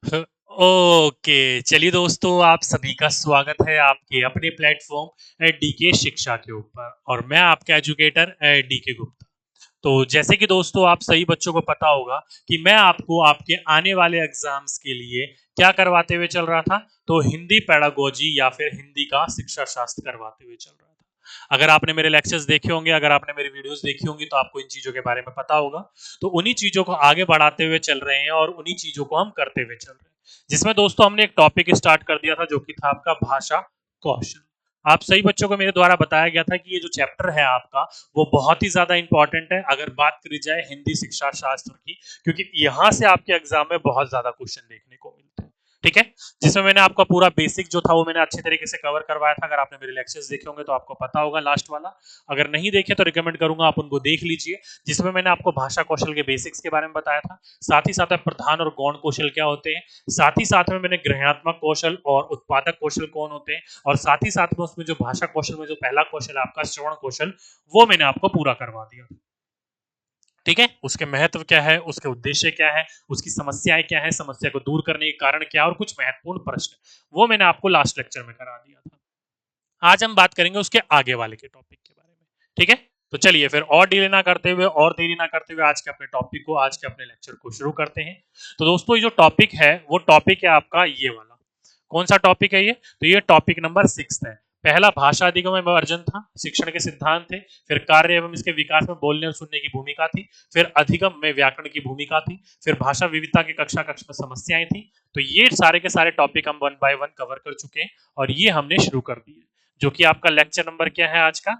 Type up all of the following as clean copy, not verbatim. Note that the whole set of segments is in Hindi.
ओके, चलिए दोस्तों, आप सभी का स्वागत है आपके अपने प्लेटफॉर्म डीके शिक्षा के ऊपर। और मैं आपका एजुकेटर डीके गुप्ता। तो जैसे कि दोस्तों आप सही बच्चों को पता होगा कि मैं आपको आपके आने वाले एग्जाम्स के लिए क्या करवाते हुए चल रहा था। तो हिंदी पेडागोजी या फिर हिंदी का शिक्षा शास्त्र करवाते हुए चल रहा था। अगर आपने मेरे लेक्चर्स देखे होंगे, अगर आपने मेरी वीडियोस देखी होंगी, तो आपको इन चीजों के बारे में पता होगा। तो उन्हीं चीजों को आगे बढ़ाते हुए चल रहे हैं और उन्हीं चीजों को हम करते हुए चल रहे हैं, जिसमें दोस्तों हमने एक टॉपिक स्टार्ट कर दिया था जो कि था आपका भाषा कौशल। आप सही बच्चों को मेरे द्वारा बताया गया था कि ये जो चैप्टर है आपका, वो बहुत ही ज्यादा इंपॉर्टेंट है अगर बात करी जाए हिंदी शिक्षा शास्त्र की, क्योंकि यहां से आपके एग्जाम में बहुत ज्यादा क्वेश्चन देखने को मिलते हैं। ठीक है, जिसमें मैंने आपका पूरा बेसिक जो था वो मैंने अच्छे तरीके से कवर करवाया था। अगर आपने मेरे लेक्चर्स देखे होंगे तो आपको पता होगा लास्ट वाला। अगर नहीं देखे तो रिकमेंड करूंगा आप उनको देख लीजिए, जिसमें मैंने आपको भाषा कौशल के बेसिक्स के बारे में बताया था। साथ ही साथ में प्रधान और गौण कौशल क्या होते हैं, साथ ही साथ में मैंने ग्रहणात्मक कौशल और उत्पादक कौशल कौन होते हैं, और साथ ही साथ में उसमें जो भाषा कौशल में जो पहला कौशल है आपका श्रवण कौशल, वो मैंने आपको पूरा करवा दिया। ठीक है, उसके महत्व क्या है, उसके उद्देश्य क्या है, उसकी समस्याएं क्या है, समस्या को दूर करने के कारण क्या है, और कुछ महत्वपूर्ण प्रश्न, वो मैंने आपको लास्ट लेक्चर में करा दिया था। आज हम बात करेंगे उसके आगे वाले के टॉपिक के बारे में। ठीक है, तो चलिए फिर और डिले ना करते हुए और देरी ना करते हुए आज के अपने टॉपिक को, आज के अपने लेक्चर को शुरू करते हैं। तो दोस्तों ये जो टॉपिक है वो टॉपिक है आपका ये वाला। कौन सा टॉपिक है ये? तो ये टॉपिक नंबर 6 है। पहला भाषा अधिगम में वर्जन था, शिक्षण के सिद्धांत थे। फिर कार्य एवं इसके विकास में बोलने और सुनने की भूमिका थी। फिर अधिगम में व्याकरण की भूमिका थी। फिर भाषा विविधता की कक्षा कक्ष में समस्याएं थी। तो ये सारे के सारे टॉपिक हम वन बाय वन कवर कर चुके हैं और ये हमने शुरू कर दिए, जो कि आपका लेक्चर नंबर क्या है आज का?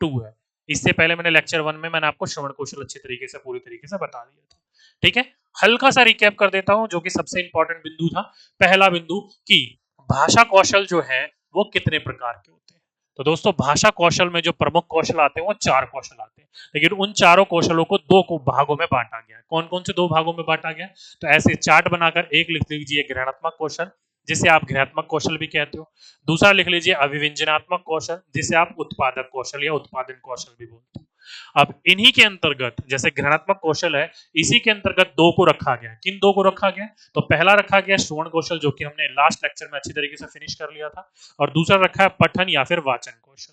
2 है। इससे पहले मैंने लेक्चर 1 में मैंने आपको श्रवण कौशल अच्छे तरीके से पूरी तरीके से बता दिया था। ठीक है, हल्का सा रिकैप कर देता हूं जो कि सबसे इंपॉर्टेंट बिंदु था। पहला बिंदु कि भाषा कौशल जो है वो कितने प्रकार के होते हैं। तो दोस्तों भाषा कौशल में जो प्रमुख कौशल आते हैं वो 4 कौशल आते हैं, लेकिन उन चारों कौशलों को दो को भागों में बांटा गया है। कौन कौन से दो भागों में बांटा गया? तो ऐसे चार्ट बनाकर एक लिख लीजिए ग्रहणात्मक कौशल, जिसे आप घृणात्मक कौशल भी कहते हो। दूसरा लिख लीजिए अभिव्यंजनात्मक कौशल, जिसे आप उत्पादक कौशल या उत्पादन कौशल भी बोलते हो। अब इन्हीं के अंतर्गत जैसे घृणात्मक कौशल है, इसी के अंतर्गत दो को रखा गया। किन दो को रखा गया? तो पहला रखा गया श्रवण कौशल, जो कि हमने लास्ट लेक्चर में अच्छी तरीके से फिनिश कर लिया था। और दूसरा रखा है पठन या फिर वाचन कौशल,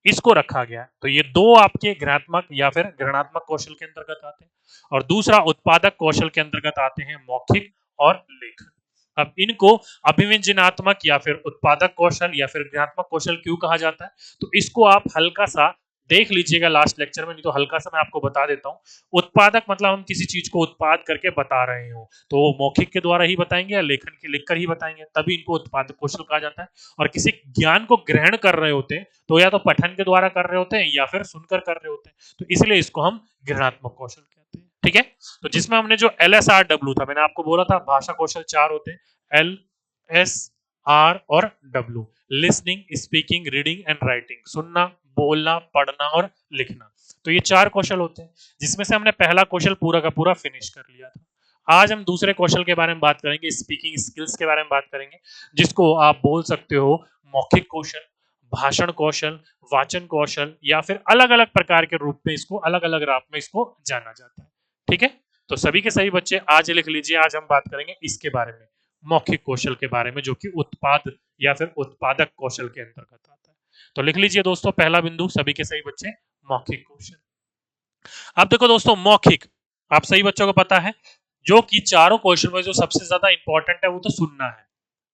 इसको रखा गया। तो ये दो आपके घृणात्मक या फिर ग्रहणात्मक कौशल के अंतर्गत आते हैं। और दूसरा उत्पादक कौशल के अंतर्गत आते हैं मौखिक और लेखन। अब इनको अभिव्यंजनात्मक या फिर उत्पादक कौशल या फिर ग्रहणात्मक कौशल क्यों कहा जाता है, तो इसको आप हल्का सा देख लीजिएगा लास्ट लेक्चर में, नहीं तो हल्का सा मैं आपको बता देता हूं। उत्पादक मतलब हम किसी चीज को उत्पाद करके बता रहे हो, तो वो मौखिक के द्वारा ही बताएंगे या लेखन के लिखकर ही बताएंगे, तभी इनको उत्पादक कौशल कहा जाता है। और किसी ज्ञान को ग्रहण कर रहे होते हैं तो या तो पठन के द्वारा कर रहे होते हैं या फिर सुनकर कर रहे होते हैं, तो इसलिए इसको हम ग्रहणात्मक कौशल कहते हैं। ठीक है, तो जिसमें हमने जो LSR W था, मैंने आपको बोला था भाषा कौशल चार होते हैं, LSR और W। Listening, speaking, reading and writing, सुनना, बोलना, पढ़ना और लिखना। तो ये चार कौशल होते हैं, जिसमें से हमने पहला कौशल पूरा का पूरा फिनिश कर लिया था। आज हम दूसरे कौशल के बारे में बात करेंगे, स्पीकिंग स्किल्स के बारे में बात करेंगे, जिसको आप बोल सकते हो मौखिक कौशल, भाषण कौशल, वाचन कौशल, या फिर अलग अलग प्रकार के रूप में इसको, अलग अलग राप में इसको जाना जाता है। ठीक है, तो सभी के सही बच्चे आज लिख लीजिए, आज हम बात करेंगे इसके बारे में, मौखिक कौशल के बारे में, जो कि उत्पाद या फिर उत्पादक कौशल के अंतर्गत आता है। तो लिख लीजिए दोस्तों, पहला बिंदु सभी के सही बच्चे, मौखिक कौशल। अब देखो दोस्तों, मौखिक, आप सही बच्चों को पता है, जो कि चारों क्वेश्चन में जो सबसे ज्यादा इंपॉर्टेंट है वो तो सुनना है।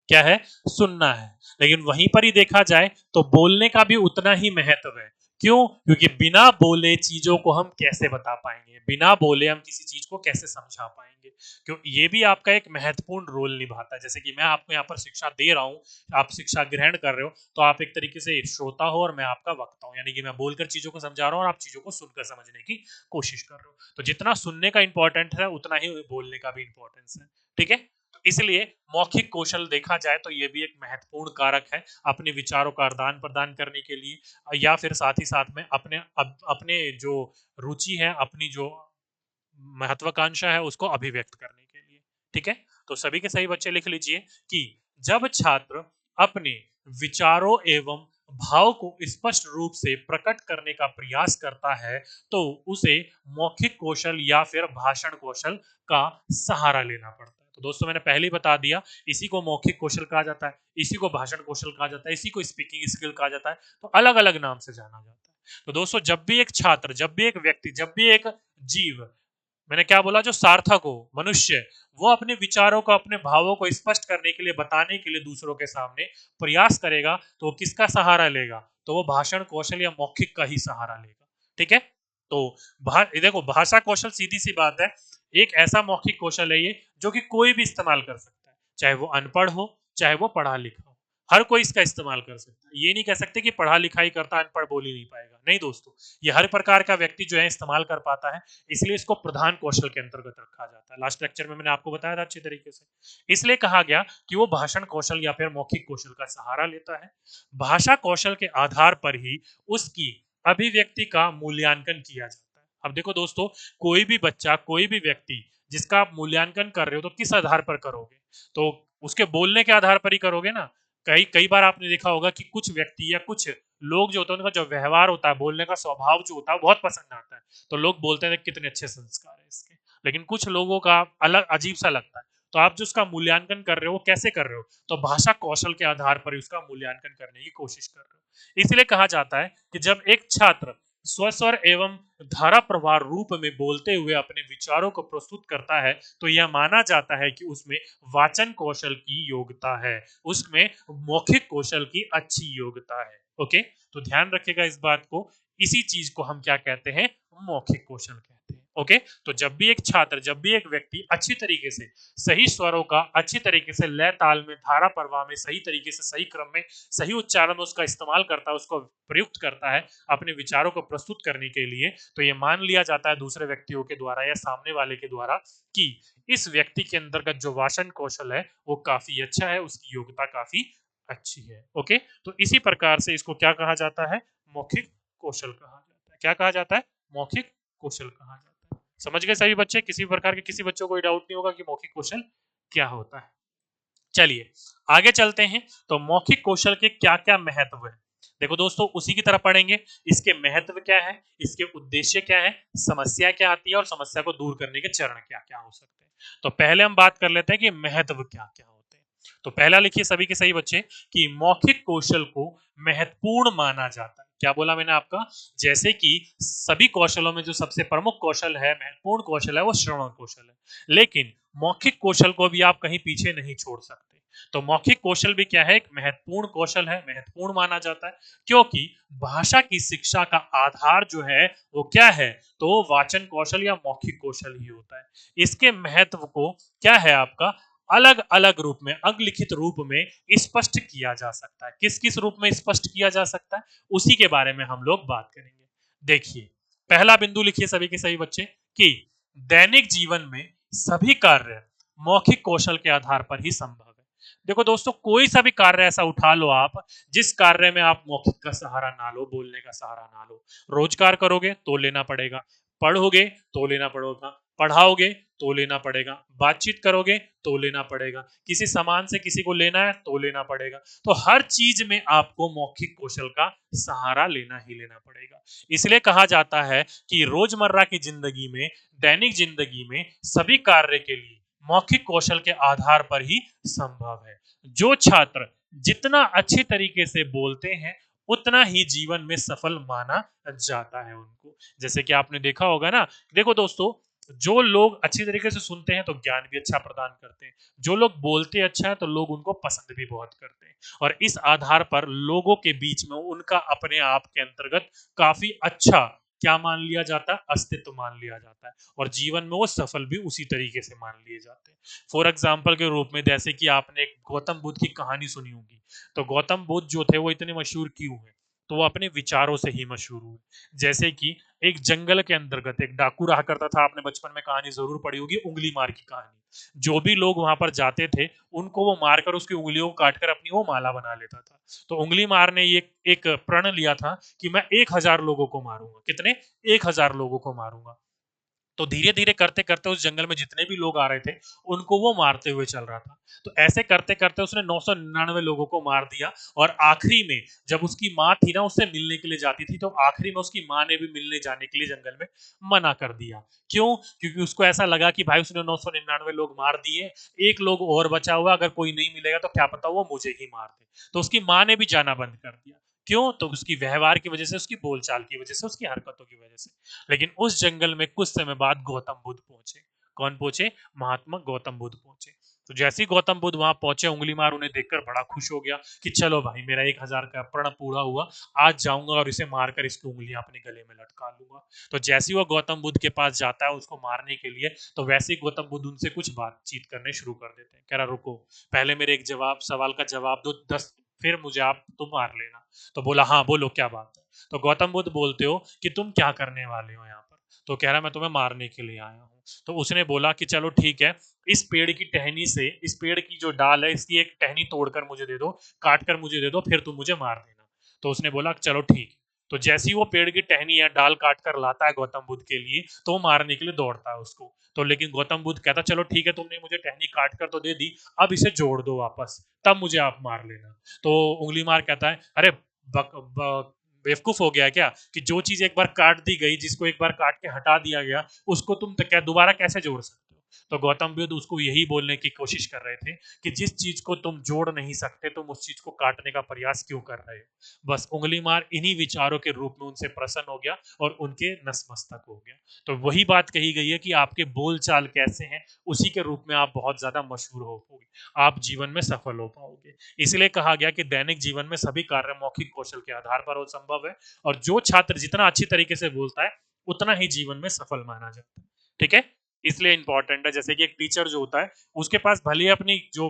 क्या है? सुनना है। लेकिन वहीं पर ही देखा जाए तो बोलने का भी उतना ही महत्व है। क्यों? क्योंकि बिना बोले चीजों को हम कैसे बता पाएंगे, बिना बोले हम किसी चीज को कैसे समझा पाएंगे। क्यों? ये भी आपका एक महत्वपूर्ण रोल निभाता है। जैसे कि मैं आपको यहाँ पर शिक्षा दे रहा हूँ, आप शिक्षा ग्रहण कर रहे हो, तो आप एक तरीके से श्रोता हो और मैं आपका वक्ता हूँ, यानी कि मैं बोलकर चीजों को समझा रहा हूँ और आप चीजों को सुनकर समझने की कोशिश कर रहे हो। तो जितना सुनने का इंपॉर्टेंट है उतना ही बोलने का भी इंपॉर्टेंस है। ठीक है, इसलिए मौखिक कौशल देखा जाए तो यह भी एक महत्वपूर्ण कारक है अपने विचारों का आदान प्रदान करने के लिए, या फिर साथ ही साथ में अपने जो रुचि है, अपनी जो महत्वाकांक्षा है उसको अभिव्यक्त करने के लिए। ठीक है, तो सभी के सही बच्चे लिख लीजिए कि जब छात्र अपने विचारों एवं भाव को स्पष्ट रूप से प्रकट करने का प्रयास करता है तो उसे मौखिक कौशल या फिर भाषण कौशल का सहारा लेना पड़ता है। तो दोस्तों मैंने पहले ही बता दिया, इसी को मौखिक कौशल कहा जाता है, इसी को भाषण कौशल कहा जाता है, इसी को स्पीकिंग स्किल कहा जाता है। तो अलग अलग नाम से जाना जाता है। तो दोस्तों जब भी एक छात्र, जब भी एक व्यक्ति, जब भी एक जीव, मैंने क्या बोला, जो सार्थक हो, मनुष्य, वो अपने विचारों को, अपने भावों को स्पष्ट करने के लिए, बताने के लिए दूसरों के सामने प्रयास करेगा, तो वो किसका सहारा लेगा? तो वो भाषण कौशल या मौखिक का ही सहारा लेगा। ठीक है। तो देखो, भाषा कौशल सीधी सी बात है, एक ऐसा मौखिक कौशल है ये जो कि कोई भी इस्तेमाल कर सकता है, चाहे वो अनपढ़ हो, चाहे वो पढ़ा लिखा हो, हर कोई इसका इस्तेमाल कर सकता है। ये नहीं कह सकते कि पढ़ा लिखा ही करता अनपढ़ बोल ही नहीं पाएगा, नहीं दोस्तों, ये हर प्रकार का व्यक्ति जो है इस्तेमाल कर पाता है, इसलिए इसको प्रधान कौशल के अंतर्गत रखा जाता है। लास्ट लेक्चर में मैंने आपको बताया था अच्छे तरीके से, इसलिए कहा गया कि वो भाषण कौशल या फिर मौखिक कौशल का सहारा लेता है। भाषा कौशल के आधार पर ही उसकी अभिव्यक्ति का मूल्यांकन किया जाता है। अब देखो दोस्तों, कोई भी बच्चा, कोई भी व्यक्ति जिसका आप मूल्यांकन कर रहे हो, तो किस आधार पर करोगे? तो उसके बोलने के आधार पर ही करोगे ना। कई कई बार आपने देखा होगा कि कुछ व्यक्ति या कुछ लोग जो होते हैं, उनका जो व्यवहार होता है, बोलने का स्वभाव जो होता है, बहुत पसंद आता है, तो लोग बोलते हैं कितने अच्छे संस्कार है इसके। लेकिन कुछ लोगों का अलग अजीब सा लगता है। तो आप जो उसका मूल्यांकन कर रहे हो, वो कैसे कर रहे हो? तो भाषा कौशल के आधार पर उसका मूल्यांकन करने की कोशिश कर रहे हो। इसलिए कहा जाता है कि जब एक छात्र स्वस्वर एवं धारा प्रवाह रूप में बोलते हुए अपने विचारों को प्रस्तुत करता है, तो यह माना जाता है कि उसमें वाचन कौशल की योग्यता है, उसमें मौखिक कौशल की अच्छी योग्यता है। ओके, तो ध्यान रखिएगा इस बात को, इसी चीज को हम क्या कहते हैं? मौखिक कौशल कहते हैं। ओके, तो जब भी एक छात्र, जब भी एक व्यक्ति अच्छी तरीके से सही स्वरों का, अच्छी तरीके से लय ताल में, धारा प्रवाह में, सही तरीके से, सही क्रम में, सही उच्चारण में उसका इस्तेमाल करता है, उसको प्रयुक्त करता है अपने विचारों को प्रस्तुत करने के लिए, तो ये मान लिया जाता है दूसरे व्यक्तियों के द्वारा या सामने वाले के द्वारा कि इस व्यक्ति के अंतर्गत जो भाषण कौशल है वो काफी अच्छा है, उसकी योग्यता काफी अच्छी है। ओके, तो इसी प्रकार से इसको क्या कहा जाता है? मौखिक कौशल कहा जाता है। क्या कहा जाता है? मौखिक कौशल कहा जाता है। समझ गए सभी बच्चे? किसी प्रकार के किसी बच्चों को डाउट नहीं होगा कि मौखिक कौशल क्या होता है। चलिए आगे चलते हैं। तो मौखिक कौशल के क्या क्या महत्व है, देखो दोस्तों, उसी की तरह पढ़ेंगे। इसके महत्व क्या है, इसके उद्देश्य क्या है, समस्या क्या आती है और समस्या को दूर करने के चरण क्या क्या हो सकते हैं। तो पहले हम बात कर लेते हैं कि महत्व क्या क्या होते हैं। तो पहला लिखिए सभी के सही बच्चे कि मौखिक कौशल को महत्वपूर्ण माना जाता है। क्या बोला मैंने आपका? जैसे कि सभी कौशलों में जो सबसे प्रमुख कौशल है, महत्वपूर्ण कौशल है, वो श्रवण कौशल है, लेकिन मौखिक कौशल को भी आप कहीं पीछे नहीं छोड़ सकते। तो मौखिक कौशल भी क्या है? एक महत्वपूर्ण कौशल है, महत्वपूर्ण माना जाता है, क्योंकि भाषा की शिक्षा का आधार जो है वो क्या है? तो वाचन कौशल या मौखिक कौशल ही होता है। इसके महत्व को क्या है आपका? अलग अलग रूप में, अलिखित रूप में स्पष्ट किया जा सकता है। किस किस रूप में स्पष्ट किया जा सकता है, उसी के बारे में हम लोग बात करेंगे। देखिए पहला बिंदु लिखिए सभी के सही बच्चे कि दैनिक जीवन में सभी कार्य मौखिक कौशल के आधार पर ही संभव है। देखो दोस्तों, कोई सा भी कार्य ऐसा उठा लो आप, जिस कार्य में आप मौखिक का सहारा ना लो, बोलने का सहारा ना लो। रोजगार करोगे तो लेना पड़ेगा, पढ़ोगे तो लेना पड़ेगा, पढ़ाओगे तो लेना पड़ेगा, बातचीत करोगे तो लेना पड़ेगा, किसी सामान से किसी को लेना है तो लेना पड़ेगा। तो हर चीज में आपको मौखिक कौशल का सहारा लेना ही लेना पड़ेगा। इसलिए कहा जाता है कि रोजमर्रा की जिंदगी में, दैनिक जिंदगी में सभी कार्य के लिए मौखिक कौशल के आधार पर ही संभव है। जो छात्र जितना अच्छे तरीके से बोलते हैं, उतना ही जीवन में सफल माना जाता है उनको। जैसे कि आपने देखा होगा ना, देखो दोस्तों, जो लोग अच्छी तरीके से सुनते हैं तो ज्ञान भी अच्छा प्रदान करते हैं, जो लोग बोलते अच्छा है तो लोग उनको पसंद भी बहुत करते हैं, और इस आधार पर लोगों के बीच में उनका अपने आप के अंतर्गत काफी अच्छा क्या मान लिया जाता है? अस्तित्व मान लिया जाता है, और जीवन में वो सफल भी उसी तरीके से मान लिए जाते हैं। फॉर एग्जाम्पल के रूप में, जैसे कि आपने एक गौतम बुद्ध की कहानी सुनी होगी, तो गौतम बुद्ध जो थे वो इतने मशहूर क्यों है? तो वो अपने विचारों से ही मशहूर हुए। जैसे कि एक जंगल के अंतर्गत एक डाकू रहा करता था, आपने बचपन में कहानी जरूर पढ़ी होगी, उंगली मार की कहानी। जो भी लोग वहां पर जाते थे, उनको वो मारकर उसकी उंगलियों को काटकर अपनी वो माला बना लेता था। तो उंगली मार ने ये एक प्रण लिया था कि मैं 1000 लोगों को मारूंगा। कितने? 1000 लोगों को मारूंगा। तो धीरे धीरे करते करते उस जंगल में जितने भी लोग आ रहे थे उनको वो मारते हुए चल रहा था। तो ऐसे करते करते उसने 999 लोगों को मार दिया। और आखिरी में जब उसकी माँ थी ना उससे मिलने के लिए जाती थी, तो आखिरी में उसकी माँ ने भी मिलने जाने के लिए जंगल में मना कर दिया। क्यों? क्योंकि उसको ऐसा लगा कि भाई उसने 999 लोग मार दिए, एक लोग और बचा हुआ, अगर कोई नहीं मिलेगा तो क्या पता वो मुझे ही मार दे। तो उसकी माँ ने भी जाना बंद कर दिया। क्यों? तो उसकी व्यवहार की वजह से, उसकी बोलचाल की वजह से, उसकी हरकतों की वजह से। लेकिन उस जंगल में कुछ समय बाद गौतम बुद्ध पहुंचे। कौन पहुंचे? महात्मा गौतम बुद्ध पहुंचे। तो जैसे ही गौतम बुद्ध वहां पहुंचे, उंगली मार उन्हें देखकर बड़ा खुश हो गया कि चलो भाई, मेरा 1000 का प्रण पूरा हुआ। आज जाऊंगा और इसे मारकर इसकी उंगलियां अपने गले में लटका लूंगा। तो जैसे ही वो गौतम बुद्ध के पास जाता है उसको मारने के लिए, तो वैसे ही गौतम बुद्ध उनसे कुछ बातचीत करने शुरू कर देते हैं। कह रहा रुको, पहले मेरे एक सवाल का जवाब दो 10, फिर मुझे आप तुम मार लेना। तो बोला हाँ बोलो क्या बात है। तो गौतम बुद्ध बोलते हो कि तुम क्या करने वाले हो यहाँ पर। तो कह रहा मैं तुम्हें मारने के लिए आया हूँ। तो उसने बोला कि चलो ठीक है, इस पेड़ की टहनी से, इस पेड़ की जो डाल है इसकी एक टहनी तोड़कर मुझे दे दो, काट कर मुझे दे दो, फिर तुम मुझे मार देना। तो उसने बोला चलो ठीक। तो जैसे ही वो पेड़ की टहनी या डाल काट कर लाता है गौतम बुद्ध के लिए, तो वो मारने के लिए दौड़ता है उसको। तो लेकिन गौतम बुद्ध कहता चलो ठीक है, तुमने मुझे टहनी काट कर तो दे दी, अब इसे जोड़ दो वापस, तब मुझे आप मार लेना। तो उंगली मार कहता है अरे बेवकूफ हो गया क्या कि जो चीज एक बार काट दी गई, जिसको एक बार काट के हटा दिया गया, उसको तुम क्या दोबारा कैसे जोड़ सकते हो। तो गौतम बुद्ध उसको यही बोलने की कोशिश कर रहे थे कि जिस चीज को तुम जोड़ नहीं सकते तुम उस चीज को काटने का प्रयास क्यों कर रहे हो। बस उंगली मार इन्हीं विचारों के रूप में उनसे प्रसन्न हो गया और उनके नसमस्तक हो गया। तो वही बात कही गई है कि आपके बोल चाल कैसे हैं, उसी के रूप में आप बहुत ज्यादा मशहूर होगे, आप जीवन में सफल हो पाओगे। इसलिए कहा गया कि दैनिक जीवन में सभी कार्य मौखिक कौशल के आधार पर हो संभव है, और जो छात्र जितना अच्छी तरीके से बोलता है उतना ही जीवन में सफल माना जाता है। ठीक है, इसलिए इंपॉर्टेंट है। जैसे कि एक टीचर जो होता है उसके पास भले ही अपनी जो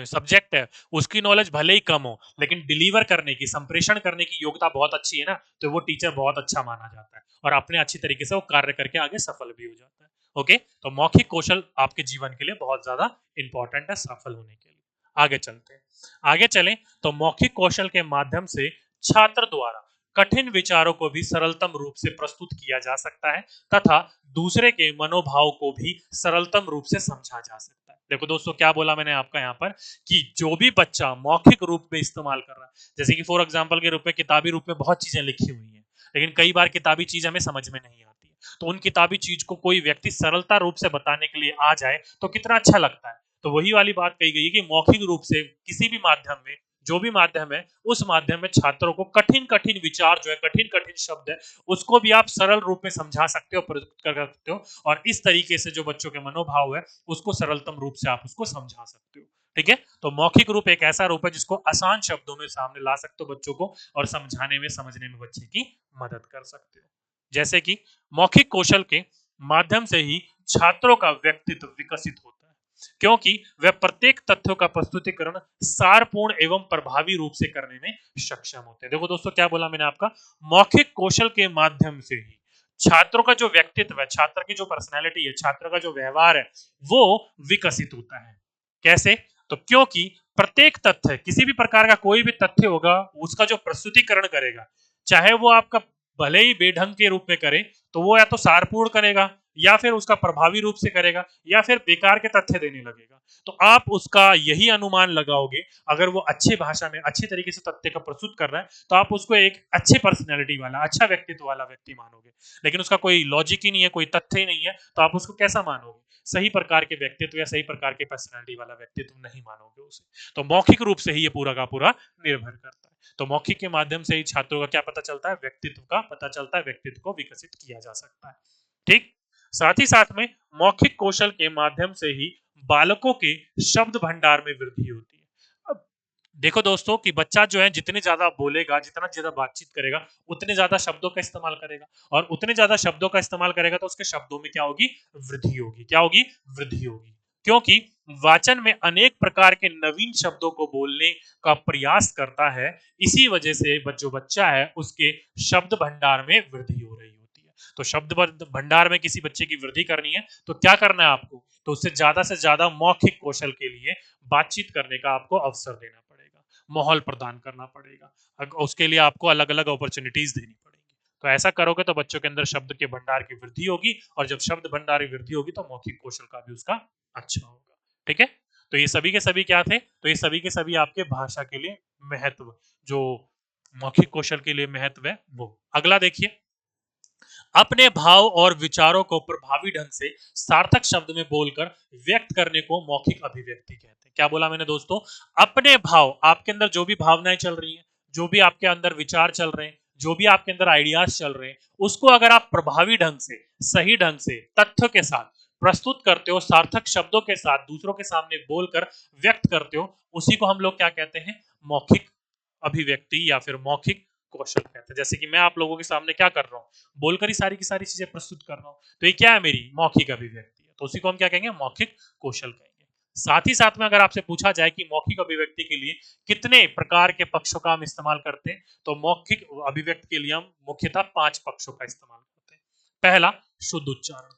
सब्जेक्ट है उसकी नॉलेज भले ही कम हो, लेकिन डिलीवर करने की, संप्रेषण करने की योग्यता बहुत अच्छी है ना, तो वो टीचर बहुत अच्छा माना जाता है और अपने अच्छी तरीके से वो कार्य करके आगे सफल भी हो जाता है। ओके, तो मौखिक कौशल आपके जीवन के लिए बहुत ज्यादा इंपॉर्टेंट है सफल होने के लिए। आगे चलते हैं। आगे चलें तो मौखिक कौशल के माध्यम से छात्र द्वारा कठिन विचारों को भी सरलतम रूप से प्रस्तुत किया जा सकता है तथा दूसरे के मनोभाव को भी सरलतम रूप से समझा जा सकता है। देखो दोस्तों, क्या बोला मैंने आपका यहाँ पर कि जो भी बच्चा मौखिक रूप में इस्तेमाल कर रहा है, जैसे कि फॉर एग्जाम्पल के रूप में किताबी रूप में बहुत चीजें लिखी हुई हैं, लेकिन कई बार किताबी चीज हमें समझ में नहीं आती है, तो उन किताबी चीज को कोई व्यक्ति सरलता रूप से बताने के लिए आ जाए तो कितना अच्छा लगता है। तो वही वाली बात कही गई है कि मौखिक रूप से किसी भी माध्यम में, जो भी माध्यम है, उस माध्यम में छात्रों को कठिन कठिन विचार जो है, कठिन कठिन शब्द है, उसको भी आप सरल रूप में समझा सकते हो, प्रस्तुत कर सकते हो, और इस तरीके से जो बच्चों के मनोभाव है उसको सरलतम रूप से आप उसको समझा सकते हो। ठीक है, तो मौखिक रूप एक ऐसा रूप है जिसको आसान शब्दों में सामने ला सकते हो बच्चों को, और समझाने में, समझने में बच्चे की मदद कर सकते हो। जैसे कि मौखिक कौशल के माध्यम से ही छात्रों का व्यक्तित्व विकसित होता है, क्योंकि वह प्रत्येक तथ्यों का प्रस्तुतिकरण सारपूर्ण एवं प्रभावी रूप से करने में सक्षम होते हैं। देखो दोस्तों, क्या बोला मैंने आपका, मौखिक कौशल के माध्यम से ही छात्रों का जो व्यक्तित्व है, छात्र की जो पर्सनैलिटी है, छात्र का जो व्यवहार है, वो विकसित होता है। कैसे? तो क्योंकि प्रत्येक तथ्य, किसी भी प्रकार का कोई भी तथ्य होगा, उसका जो प्रस्तुतिकरण करेगा, चाहे वो आपका भले ही बेढंग के रूप में करे, तो वो या तो सारपूर्ण करेगा, या फिर उसका प्रभावी रूप से करेगा, या फिर बेकार के तथ्य देने लगेगा। तो आप उसका यही अनुमान लगाओगे, अगर वो अच्छी भाषा में अच्छी तरीके से तथ्य का प्रस्तुत कर रहा है, तो आप उसको एक अच्छी पर्सनैलिटी वाला, अच्छा व्यक्तित्व वाला व्यक्ति मानोगे। लेकिन उसका कोई लॉजिक ही नहीं है, कोई तथ्य ही नहीं है, तो आप उसको कैसा मानोगे? सही प्रकार के व्यक्तित्व या सही प्रकार के पर्सनैलिटी वाला व्यक्तित्व नहीं मानोगे उसे। तो मौखिक रूप से ही ये पूरा का पूरा निर्भर करता है। तो मौखिक के माध्यम से ही छात्रों का क्या पता चलता है? व्यक्तित्व का पता चलता है, व्यक्तित्व को विकसित किया जा सकता है। ठीक, साथ ही साथ में मौखिक कौशल के माध्यम से ही बालकों के शब्द भंडार में वृद्धि होती है। अब देखो दोस्तों कि बच्चा जो है जितने ज्यादा बोलेगा, जितना ज्यादा बातचीत करेगा, उतने ज्यादा शब्दों का इस्तेमाल करेगा, और उतने ज्यादा शब्दों का इस्तेमाल करेगा तो उसके शब्दों में क्या होगी? वृद्धि होगी। क्या होगी? वृद्धि होगी। क्योंकि वाचन में अनेक प्रकार के नवीन शब्दों को बोलने का प्रयास करता है, इसी वजह से जो बच्चा है उसके शब्द भंडार में वृद्धि हो रही होती है। तो शब्द भंडार में किसी बच्चे की वृद्धि करनी है तो क्या करना है आपको? तो उससे ज्यादा मौखिक कौशल के लिए बातचीत करने का आपको अवसर देना पड़ेगा, माहौल प्रदान करना पड़ेगा, उसके लिए आपको अलग अलग अपॉर्चुनिटीज देनी पड़ेगी। तो ऐसा करोगे तो बच्चों के अंदर शब्द के भंडार की वृद्धि होगी, और जब शब्द भंडार की वृद्धि होगी तो मौखिक कौशल का भी उसका अच्छा होगा। ठीक है, तो ये सभी के सभी क्या थे, तो ये सभी के सभी आपके भाषा के लिए महत्व, जो मौखिक कौशल के लिए महत्व है वो। अगला देखिए, अपने भाव और विचारों को प्रभावी ढंग से सार्थक शब्द में बोलकर व्यक्त करने को मौखिक अभिव्यक्ति कहते हैं। क्या बोला मैंने दोस्तों, अपने भाव, आपके अंदर जो भी भावनाएं चल रही हैं, जो भी आपके अंदर विचार चल रहे हैं, जो भी आपके अंदर आइडियाज चल रहे हैं, उसको अगर आप प्रभावी ढंग से, सही ढंग से, तथ्य के साथ प्रस्तुत करते हो, सार्थक शब्दों के साथ दूसरों के सामने बोलकर व्यक्त करते हो, उसी को हम लोग क्या कहते हैं, मौखिक अभिव्यक्ति या फिर मौखिक कौशल कहते हैं। जैसे कि मैं आप लोगों के सामने क्या कर रहा हूँ, बोलकर ही सारी की सारी चीजें प्रस्तुत कर रहा हूँ, तो ये क्या है, मेरी मौखिक अभिव्यक्ति है, तो उसी को हम क्या कहेंगे, मौखिक कौशल कहेंगे। साथ ही साथ में अगर आपसे पूछा जाए कि मौखिक अभिव्यक्ति के लिए कितने प्रकार के पक्षों का हम इस्तेमाल करते हैं, तो मौखिक अभिव्यक्ति के लिए हम मुख्यतः 5 पक्षों का इस्तेमाल करते हैं। पहला, शुद्ध उच्चारण।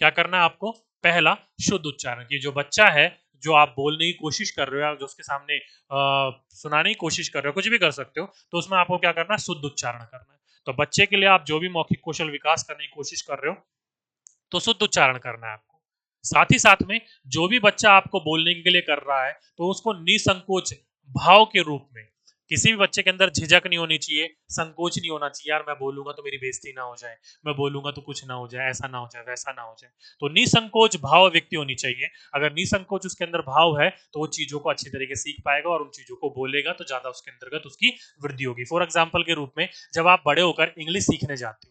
क्या करना है आपको, पहला शुद्ध उच्चारण, की जो बच्चा है, जो आप बोलने की कोशिश कर रहे हो, जो उसके सामने सुनाने की कोशिश कर रहे हो, कुछ भी कर सकते हो, तो उसमें आपको क्या करना है, शुद्ध उच्चारण करना है। तो बच्चे के लिए आप जो भी मौखिक कौशल विकास करने की कोशिश कर रहे हो, तो शुद्ध उच्चारण करना है आपको। साथ ही साथ में जो भी बच्चा आपको बोलने के लिए कर रहा है, तो उसको निसंकोच भाव के रूप में, किसी भी बच्चे के अंदर झिझक नहीं होनी चाहिए, संकोच नहीं होना चाहिए, यार मैं बोलूंगा तो मेरी बेइज्जती ना हो जाए, मैं बोलूंगा तो कुछ ना हो जाए, ऐसा ना हो जाए, वैसा ना हो जाए, तो निसंकोच भाव व्यक्ति होनी चाहिए। अगर निसंकोच उसके अंदर भाव है, तो वो चीजों को अच्छी तरीके से सीख पाएगा और उन चीजों को बोलेगा, तो ज्यादा उसके अंतर्गत उसकी वृद्धि होगी। फॉर एग्जाम्पल के रूप में, जब आप बड़े होकर इंग्लिश सीखने जाते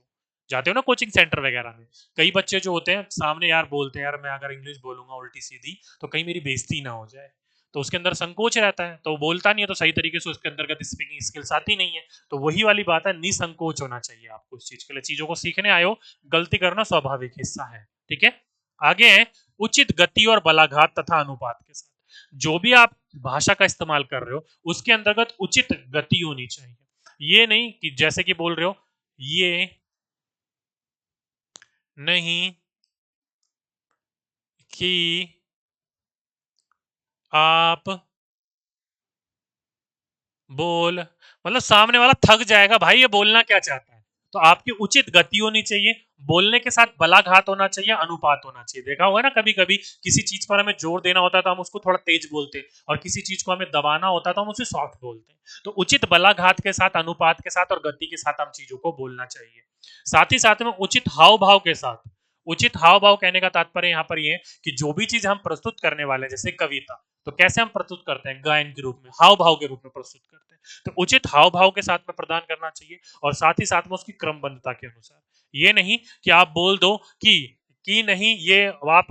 हो ना कोचिंग सेंटर वगैरह में, कई बच्चे जो होते हैं सामने यार बोलते हैं, यार मैं अगर इंग्लिश बोलूंगा उल्टी सीधी तो कहीं मेरी बेइज्जती ना हो जाए, तो उसके अंदर संकोच रहता है, तो वो बोलता नहीं है, तो सही तरीके से उसके अंतर्गत स्पीकिंग स्किल्स आती नहीं है। तो वही वाली बात है, निसंकोच होना चाहिए आपको इस चीज के लिए, चीजों को सीखने आए हो, गलती करना स्वाभाविक हिस्सा है। ठीक है, आगे है उचित गति और बलाघात तथा अनुपात के साथ। जो भी आप भाषा का इस्तेमाल कर रहे हो, उसके अंतर्गत उचित गति होनी चाहिए। ये नहीं कि जैसे कि बोल रहे हो, ये नहीं कि आप बोल, मतलब सामने वाला थक जाएगा, भाई ये बोलना क्या चाहता है। तो आपकी उचित गति होनी चाहिए, बोलने के साथ बलाघात होना चाहिए, अनुपात होना चाहिए। देखा हुआ है ना, कभी कभी किसी चीज पर हमें जोर देना होता है तो हम उसको थोड़ा तेज बोलते हैं, और किसी चीज को हमें दबाना होता है तो हम उसे सॉफ्ट बोलते हैं। तो उचित बलाघात के साथ, अनुपात के साथ और गति के साथ हम चीजों को बोलना चाहिए। साथ ही साथ में उचित हाव भाव के साथ। उचित हाव भाव कहने का तात्पर्य यहाँ पर यह कि जो भी चीज हम प्रस्तुत करने वाले हैं, जैसे कविता, तो कैसे हम प्रस्तुत करते हैं, गायन के रूप में, हाव भाव के रूप में प्रस्तुत करते हैं, तो उचित हाव भाव के साथ में प्रदान करना चाहिए, और साथ ही साथ में उसकी क्रमबद्धता के अनुसार। ये नहीं कि आप बोल दो कि नहीं, ये आप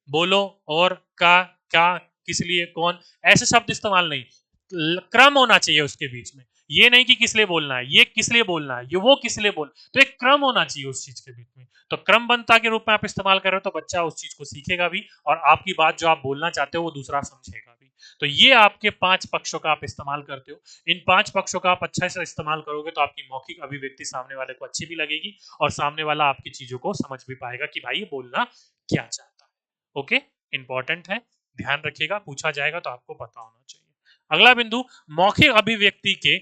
बोलो, और का, क्या, किस लिए, कौन, ऐसे शब्द इस्तेमाल नहीं, क्रम होना चाहिए उसके बीच में। ये नहीं कि किस लिए बोलना है, ये किस लिए बोलना है, ये वो किस लिए बोल, तो एक क्रम होना चाहिए उस चीज के बीच में। तो क्रमबद्धता के रूप में आप इस्तेमाल कर रहे हो, तो बच्चा उस चीज को सीखेगा भी, और आपकी बात जो आप बोलना चाहते हो वो दूसरा समझेगा भी। तो ये आपके 5 पक्षों का आप इस्तेमाल करते हो। इन 5 पक्षों का आप अच्छे से इस्तेमाल करोगे तो आपकी मौखिक अभिव्यक्ति सामने वाले को अच्छी भी लगेगी, और सामने वाला आपकी चीजों को समझ भी पाएगा कि भाई ये बोलना क्या चाहता है। ओके, इंपॉर्टेंट है, ध्यान रखिएगा, पूछा जाएगा तो आपको पता होना चाहिए। अगला बिंदु, मौखिक अभिव्यक्ति के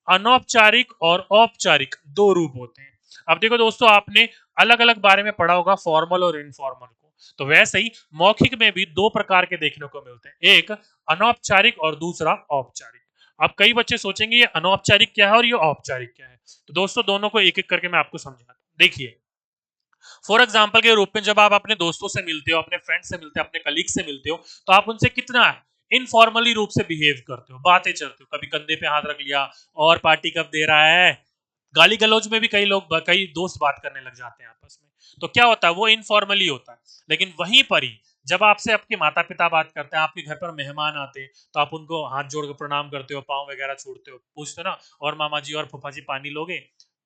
अनौपचारिक और औपचारिक 2 रूप होते हैं। अब देखो दोस्तों, आपने अलग अलग बारे में पढ़ा होगा, फॉर्मल और इनफॉर्मल को, तो वैसे ही मौखिक में भी 2 प्रकार के देखने को मिलते हैं, एक अनौपचारिक और दूसरा औपचारिक। अब कई बच्चे सोचेंगे ये अनौपचारिक क्या है और ये औपचारिक क्या है, तो दोस्तों दोनों को एक एक करके मैं आपको समझाता हूं। देखिए, फॉर एग्जाम्पल के रूप में, जब आप अपने दोस्तों से मिलते हो, अपने फ्रेंड से मिलते हो, अपने कलीग से मिलते हो, तो आप उनसे कितना इनफॉर्मली रूप से बिहेव करते हो, बातें चलते हो, कभी कंधे पे हाथ रख लिया, और पार्टी कब दे रहा है, गाली गलौज में भी कई दोस्त बात करने लग जाते हैं आपस में, तो क्या होता है, वो इनफॉर्मली होता है। लेकिन वहीं पर ही जब आपसे आपके माता पिता बात करते हैं, आपके घर पर मेहमान आते हैं, तो आप उनको हाथ जोड़ कर प्रणाम करते हो, पाँव वगैरह छूटते हो, पूछते हो ना, और मामा जी और फूफा जी पानी लोगे।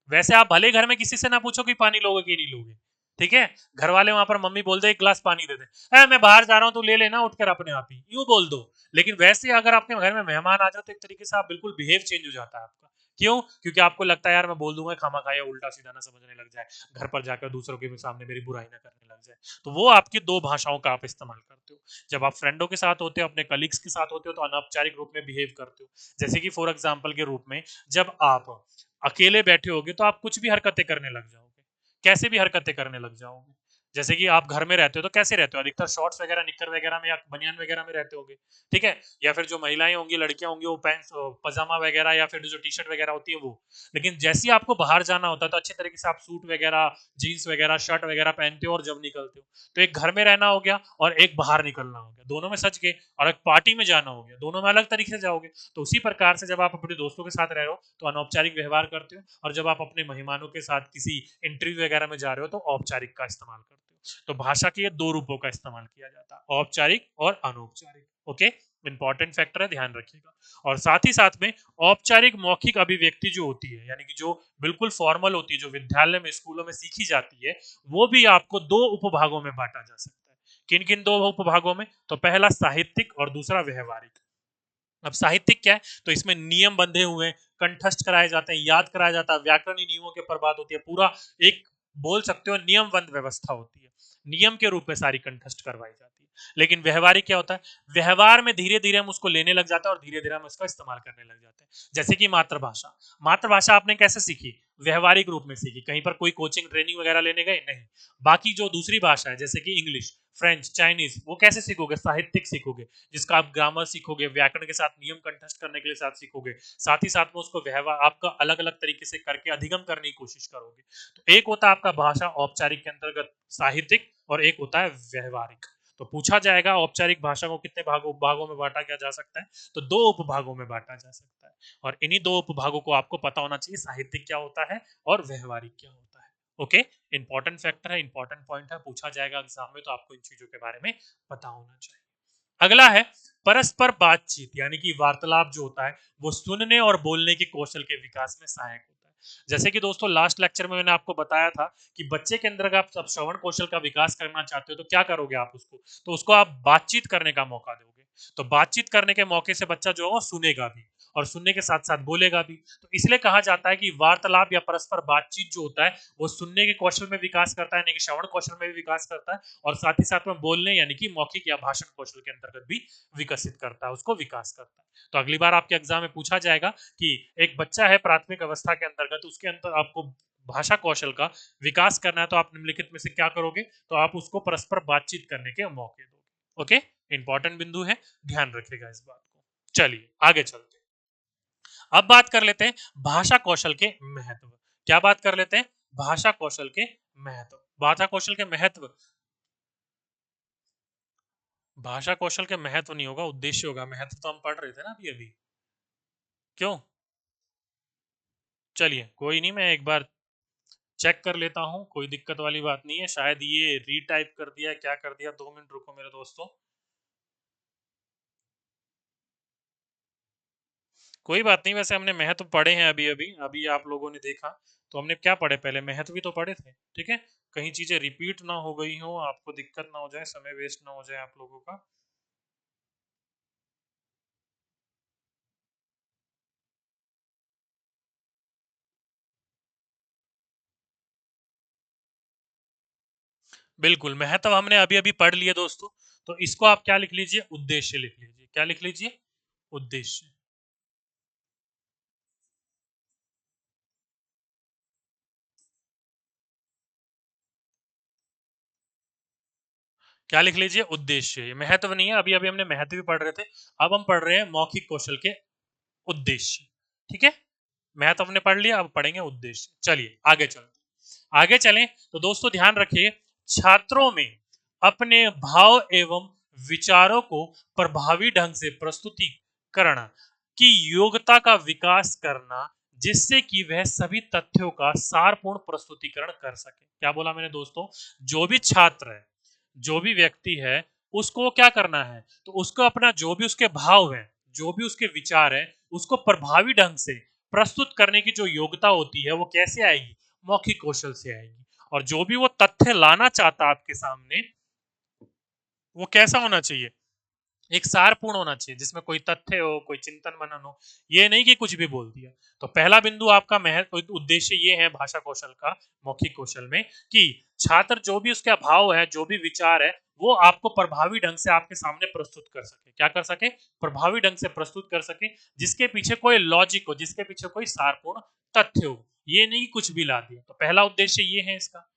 वैसे आप भले घर में किसी से ना पूछो कि पानी लोगे कि नहीं लोगे, ठीक है, घर वाले वहां पर मम्मी बोल दे एक गिलास पानी दे दे, मैं बाहर जा रहा हूं, तू ले लेना उठकर अपने आप ही, यूं बोल दो। लेकिन वैसे अगर आपके घर में मेहमान आ जाओ, तो एक तरीके से आप बिल्कुल बिहेव चेंज हो जाता है आपका, क्यों? क्योंकि आपको लगता है यार मैं बोल दूंगा खामा खाया उल्टा सीधा ना समझने लग जाए, घर पर जाकर दूसरों के सामने मेरी बुराई ना करने लग जाए। तो वो आपकी दो भाषाओं का आप इस्तेमाल करते हो। जब आप फ्रेंडों के साथ होते हो, अपने कलीग्स के साथ होते हो, तो अनौपचारिक रूप में बिहेव करते हो। जैसे कि फॉर एग्जाम्पल के रूप में जब आप अकेले बैठे होगे तो आप कुछ भी हरकतें करने लग जाओगे, कैसे भी हरकतें करने लग जाओगे। जैसे कि आप घर में रहते हो तो कैसे रहते हो, अधिकतर शॉर्ट्स वगैरह निक्कर वगैरह में या बनियान वगैरह में रहते होगे, ठीक है। या फिर जो महिलाएं होंगी, लड़कियां होंगी, वो पैंट पजामा वगैरह या फिर जो टी शर्ट वगैरह होती है वो। लेकिन जैसे ही आपको बाहर जाना होता है तो अच्छे तरीके से आप सूट वगैरह, जीन्स वगैरह, शर्ट वगैरह पहनते हो और जब निकलते हो। तो एक घर में रहना हो गया और एक बाहर निकलना हो गया, दोनों में सच के। और एक पार्टी में जाना हो गया, दोनों में अलग तरीके से जाओगे। तो उसी प्रकार से जब आप अपने दोस्तों के साथ रह रहे हो तो अनौपचारिक व्यवहार करते हो, और जब आप अपने मेहमानों के साथ किसी इंटरव्यू वगैरह में जा रहे हो तो औपचारिक का इस्तेमाल करते हो। तो भाषा के ये दो रूपों का इस्तेमाल किया जाता है, औपचारिक और अनौपचारिक। ओके, इंपॉर्टेंट फैक्टर है, ध्यान रखिएगा। और साथ ही साथ में औपचारिक मौखिक अभिव्यक्ति जो होती है, यानी कि जो बिल्कुल फॉर्मल होती है, जो विद्यालय में स्कूलों में सीखी जाती है, वो भी आपको दो उपभागों में बांटा जा सकता है। किन किन दो उपभागों में? तो पहला साहित्यिक और दूसरा व्यवहारिक। अब साहित्यिक क्या है? तो इसमें नियम बंधे हुए हैं, कंठस्थ कराए जाते हैं, याद कराया जाता है, व्याकरणीय नियमों के ऊपर बात होती है, पूरा एक बोल सकते हो नियमबद्ध व्यवस्था होती है, नियम के रूप में सारी कंठस्थ करवाई जाती है। लेकिन व्यवहारिक क्या होता है? व्यवहार में धीरे धीरे हम उसको लेने लग जाते हैं और धीरे धीरे हम उसका इस्तेमाल करने लग जाते हैं। जैसे कि मातृभाषा। मातृभाषा आपने कैसे सीखी? व्यवहारिक रूप में सीखी, कहीं पर कोई कोचिंग ट्रेनिंग वगैरह लेने गए नहीं। बाकी जो दूसरी भाषा है जैसे कि इंग्लिश, फ्रेंच, चाइनीज, वो कैसे सीखोगे? साहित्यिक सीखोगे, जिसका आप ग्रामर सीखोगे, व्याकरण के साथ नियम कंठस्थ करने के लिए साथ सीखोगे, साथ ही साथ में उसको व्यवहार आपका अलग अलग तरीके से करके अधिगम करने की कोशिश करोगे। तो एक होता है आपका भाषा औपचारिक के अंतर्गत साहित्यिक, और एक होता है व्यवहारिक। तो पूछा जाएगा औपचारिक भाषा को कितने भागों में बांटा क्या जा सकता है? तो दो उपभागों में बांटा जा सकता है। और इन्हीं दो उपभागों को आपको पता होना चाहिए, साहित्यिक क्या होता है और व्यवहारिक क्या होता है। ओके, इंपॉर्टेंट फैक्टर है, इंपॉर्टेंट पॉइंट है, पूछा जाएगा एग्जाम में, तो आपको इन चीजों के बारे में पता होना चाहिए। अगला है परस्पर बातचीत, यानी कि वार्तालाप जो होता है वो सुनने और बोलने के कौशल के विकास में सहायक होता है। जैसे कि दोस्तों लास्ट लेक्चर में मैंने आपको बताया था कि बच्चे के अंदर अगर आप सब श्रवण कौशल का विकास करना चाहते हो तो क्या करोगे आप उसको? तो उसको आप बातचीत करने का मौका दोगे। तो बातचीत करने के मौके से बच्चा जो है वो सुनेगा भी, और सुनने के साथ साथ बोलेगा भी। तो इसलिए कहा जाता है कि वार्तालाप या परस्पर बातचीत जो होता है वो सुनने के कौशल में विकास करता है, यानी कि श्रवण कौशल में भी विकास करता है, और साथ ही साथ में बोलने यानी कि मौखिक या भाषण कौशल के अंतर्गत भी विकसित करता है, उसको विकास करता है। तो अगली बार आपके एग्जाम में पूछा जाएगा कि एक बच्चा है प्राथमिक अवस्था के अंतर्गत, उसके अंदर आपको भाषा कौशल का विकास करना है, तो आप निम्नलिखित में से क्या करोगे? तो आप उसको परस्पर बातचीत करने के मौके दोगे। ओके, इंपॉर्टेंट बिंदु है, ध्यान रखिएगा इस बात को। चलिए आगे चलते हैं। अब बात कर लेते हैं भाषा कौशल के महत्व। क्या बात कर लेते हैं? भाषा कौशल के महत्व। भाषा कौशल के महत्व, भाषा कौशल के महत्व नहीं होगा, उद्देश्य होगा। महत्व तो हम पढ़ रहे थे ना अभी अभी। क्यों? चलिए कोई नहीं, मैं एक बार चेक कर लेता हूँ, कोई दिक्कत वाली बात नहीं है। शायद ये रीटाइप कर दिया, क्या कर दिया, 2 मिनट रुको मेरे दोस्तों। कोई बात नहीं, वैसे हमने महत्व पढ़े हैं अभी अभी अभी आप लोगों ने देखा। तो हमने क्या पढ़े? पहले महत्व भी तो पढ़े थे, ठीक है। कहीं चीजें रिपीट ना हो गई हो, आपको दिक्कत ना हो जाए, समय वेस्ट ना हो जाए आप लोगों का। बिल्कुल, महत्व हमने अभी अभी पढ़ लिया दोस्तों। तो इसको आप क्या लिख लीजिए? उद्देश्य लिख लीजिए। क्या लिख लीजिए? उद्देश्य। क्या लिख लीजिए? उद्देश्य। ये महत्व नहीं है, अभी अभी हमने महत्व भी पढ़ रहे थे। अब हम पढ़ रहे हैं मौखिक कौशल के उद्देश्य, ठीक है। महत्व हमने पढ़ लिया, अब पढ़ेंगे उद्देश्य। चलिए आगे चलते, आगे चलें। तो दोस्तों ध्यान रखिए, छात्रों में अपने भाव एवं विचारों को प्रभावी ढंग से प्रस्तुतिकरण की योग्यता का विकास करना, जिससे कि वह सभी तथ्यों का सारपूर्ण प्रस्तुतिकरण कर सके। क्या बोला मैंने दोस्तों? जो भी छात्र है, जो भी व्यक्ति है, उसको क्या करना है? तो उसको अपना जो भी उसके भाव है, जो भी उसके विचार है, उसको प्रभावी ढंग से प्रस्तुत करने की जो योग्यता होती है वो कैसे आएगी? मौखिक कौशल से आएगी। और जो भी वो तथ्य लाना चाहता है आपके सामने, वो कैसा होना चाहिए? एक सारपूर्ण होना चाहिए जिसमें कोई तथ्य हो, कोई चिंतन मनन हो, ये नहीं कि कुछ भी बोल दिया। तो पहला बिंदु आपका महत्व उद्देश्य ये है भाषा कौशल का, मौखिक कौशल में, कि छात्र जो भी उसका भाव है, जो भी विचार है, वो आपको प्रभावी ढंग से आपके सामने प्रस्तुत कर सके। क्या कर सके? प्रभावी ढंग से प्रस्तुत कर सके, जिसके पीछे कोई लॉजिक हो, जिसके पीछे कोई सारपूर्ण तथ्य हो, ये नहीं कुछ भी ला दिया। तो पहला उद्देश्य ये है इसका।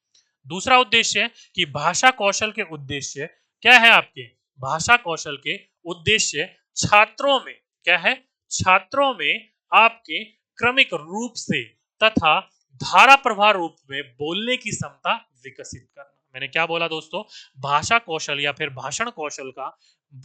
दूसरा उद्देश्य है कि भाषा कौशल के उद्देश्य क्या है आपके? भाषा कौशल के उद्देश्य छात्रों में क्या है? छात्रों में आपके क्रमिक रूप से तथा धारा प्रवाह रूप में बोलने की क्षमता विकसित करना। मैंने क्या बोला दोस्तों? भाषा कौशल या फिर भाषण कौशल का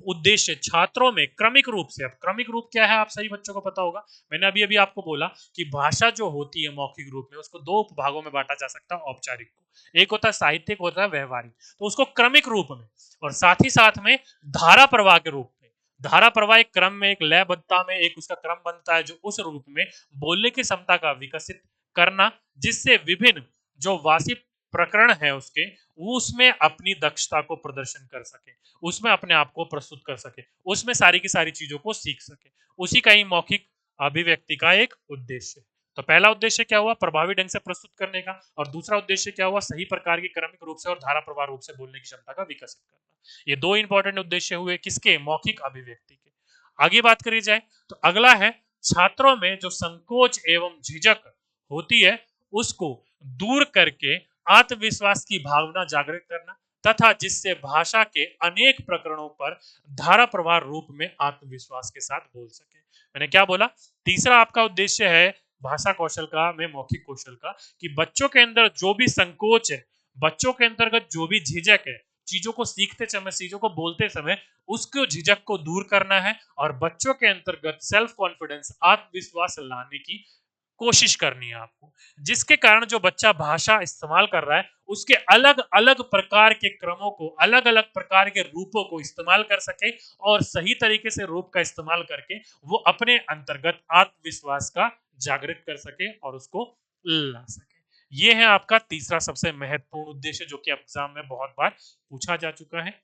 उद्देश्य छात्रों में क्रमिक रूप से, अब क्रमिक रूप क्या है आप सही बच्चों को पता होगा। मैंने अभी अभी आपको बोला कि भाषा जो होती है मौखिक रूप में, उसको दो उपभागों में बांटा जा सकता है औपचारिक को। एक होता है साहित्यिक, होता है व्यवहारिक। तो उसको क्रमिक रूप में और साथ ही साथ में धारा प्रवाह के रूप में, धारा प्रवाह एक क्रम में, एक लयबद्धता में, एक उसका क्रम बनता है, जो उस रूप में बोलने की क्षमता का विकसित करना, जिससे विभिन्न जो वाचिक प्रकरण है उसके, वो उसमें अपनी दक्षता को प्रदर्शन कर सके, उसमें अपने आप को प्रस्तुत कर सके, उसमें सारी की सारी चीजों को सीख सके। उसी का ही मौखिक अभिव्यक्ति का एक उद्देश्य। तो पहला उद्देश्य क्या हुआ? प्रभावी ढंग से प्रस्तुत करने का। और दूसरा उद्देश्य क्या हुआ? सही प्रकार की क्रमिक रूप से और धारा प्रवाह रूप से बोलने की क्षमता का विकसित करना। ये दो इंपॉर्टेंट उद्देश्य हुए किसके? मौखिक अभिव्यक्ति के। आगे बात करी जाए तो अगला है छात्रों में जो संकोच एवं झिझक होती है, उसको दूर करके आत्मविश्वास की भावना जागृत करना, तथा जिससे भाषा के अनेक प्रकरणों पर धारा प्रवाह रूप में आत्मविश्वास के साथ बोल सके। मैंने क्या बोला? तीसरा आपका उद्देश्य है भाषा कौशल का में मौखिक कौशल का, कि बच्चों के अंदर जो भी संकोच है, बच्चों के अंतर्गत जो भी झिझक है, चीजों को सीखते समय, चीजों को बोलते समय, उसको झिझक को दूर करना है और बच्चों के अंतर्गत सेल्फ कॉन्फिडेंस, आत्मविश्वास लाने की कोशिश करनी है आपको, जिसके कारण जो बच्चा भाषा इस्तेमाल कर रहा है उसके अलग अलग प्रकार के क्रमों को, अलग अलग प्रकार के रूपों को इस्तेमाल कर सके और सही तरीके से रूप का इस्तेमाल करके वो अपने अंतर्गत आत्मविश्वास का जागृत कर सके और उसको ला सके। ये है आपका तीसरा सबसे महत्वपूर्ण उद्देश्य, जो कि एग्जाम में बहुत बार पूछा जा चुका है।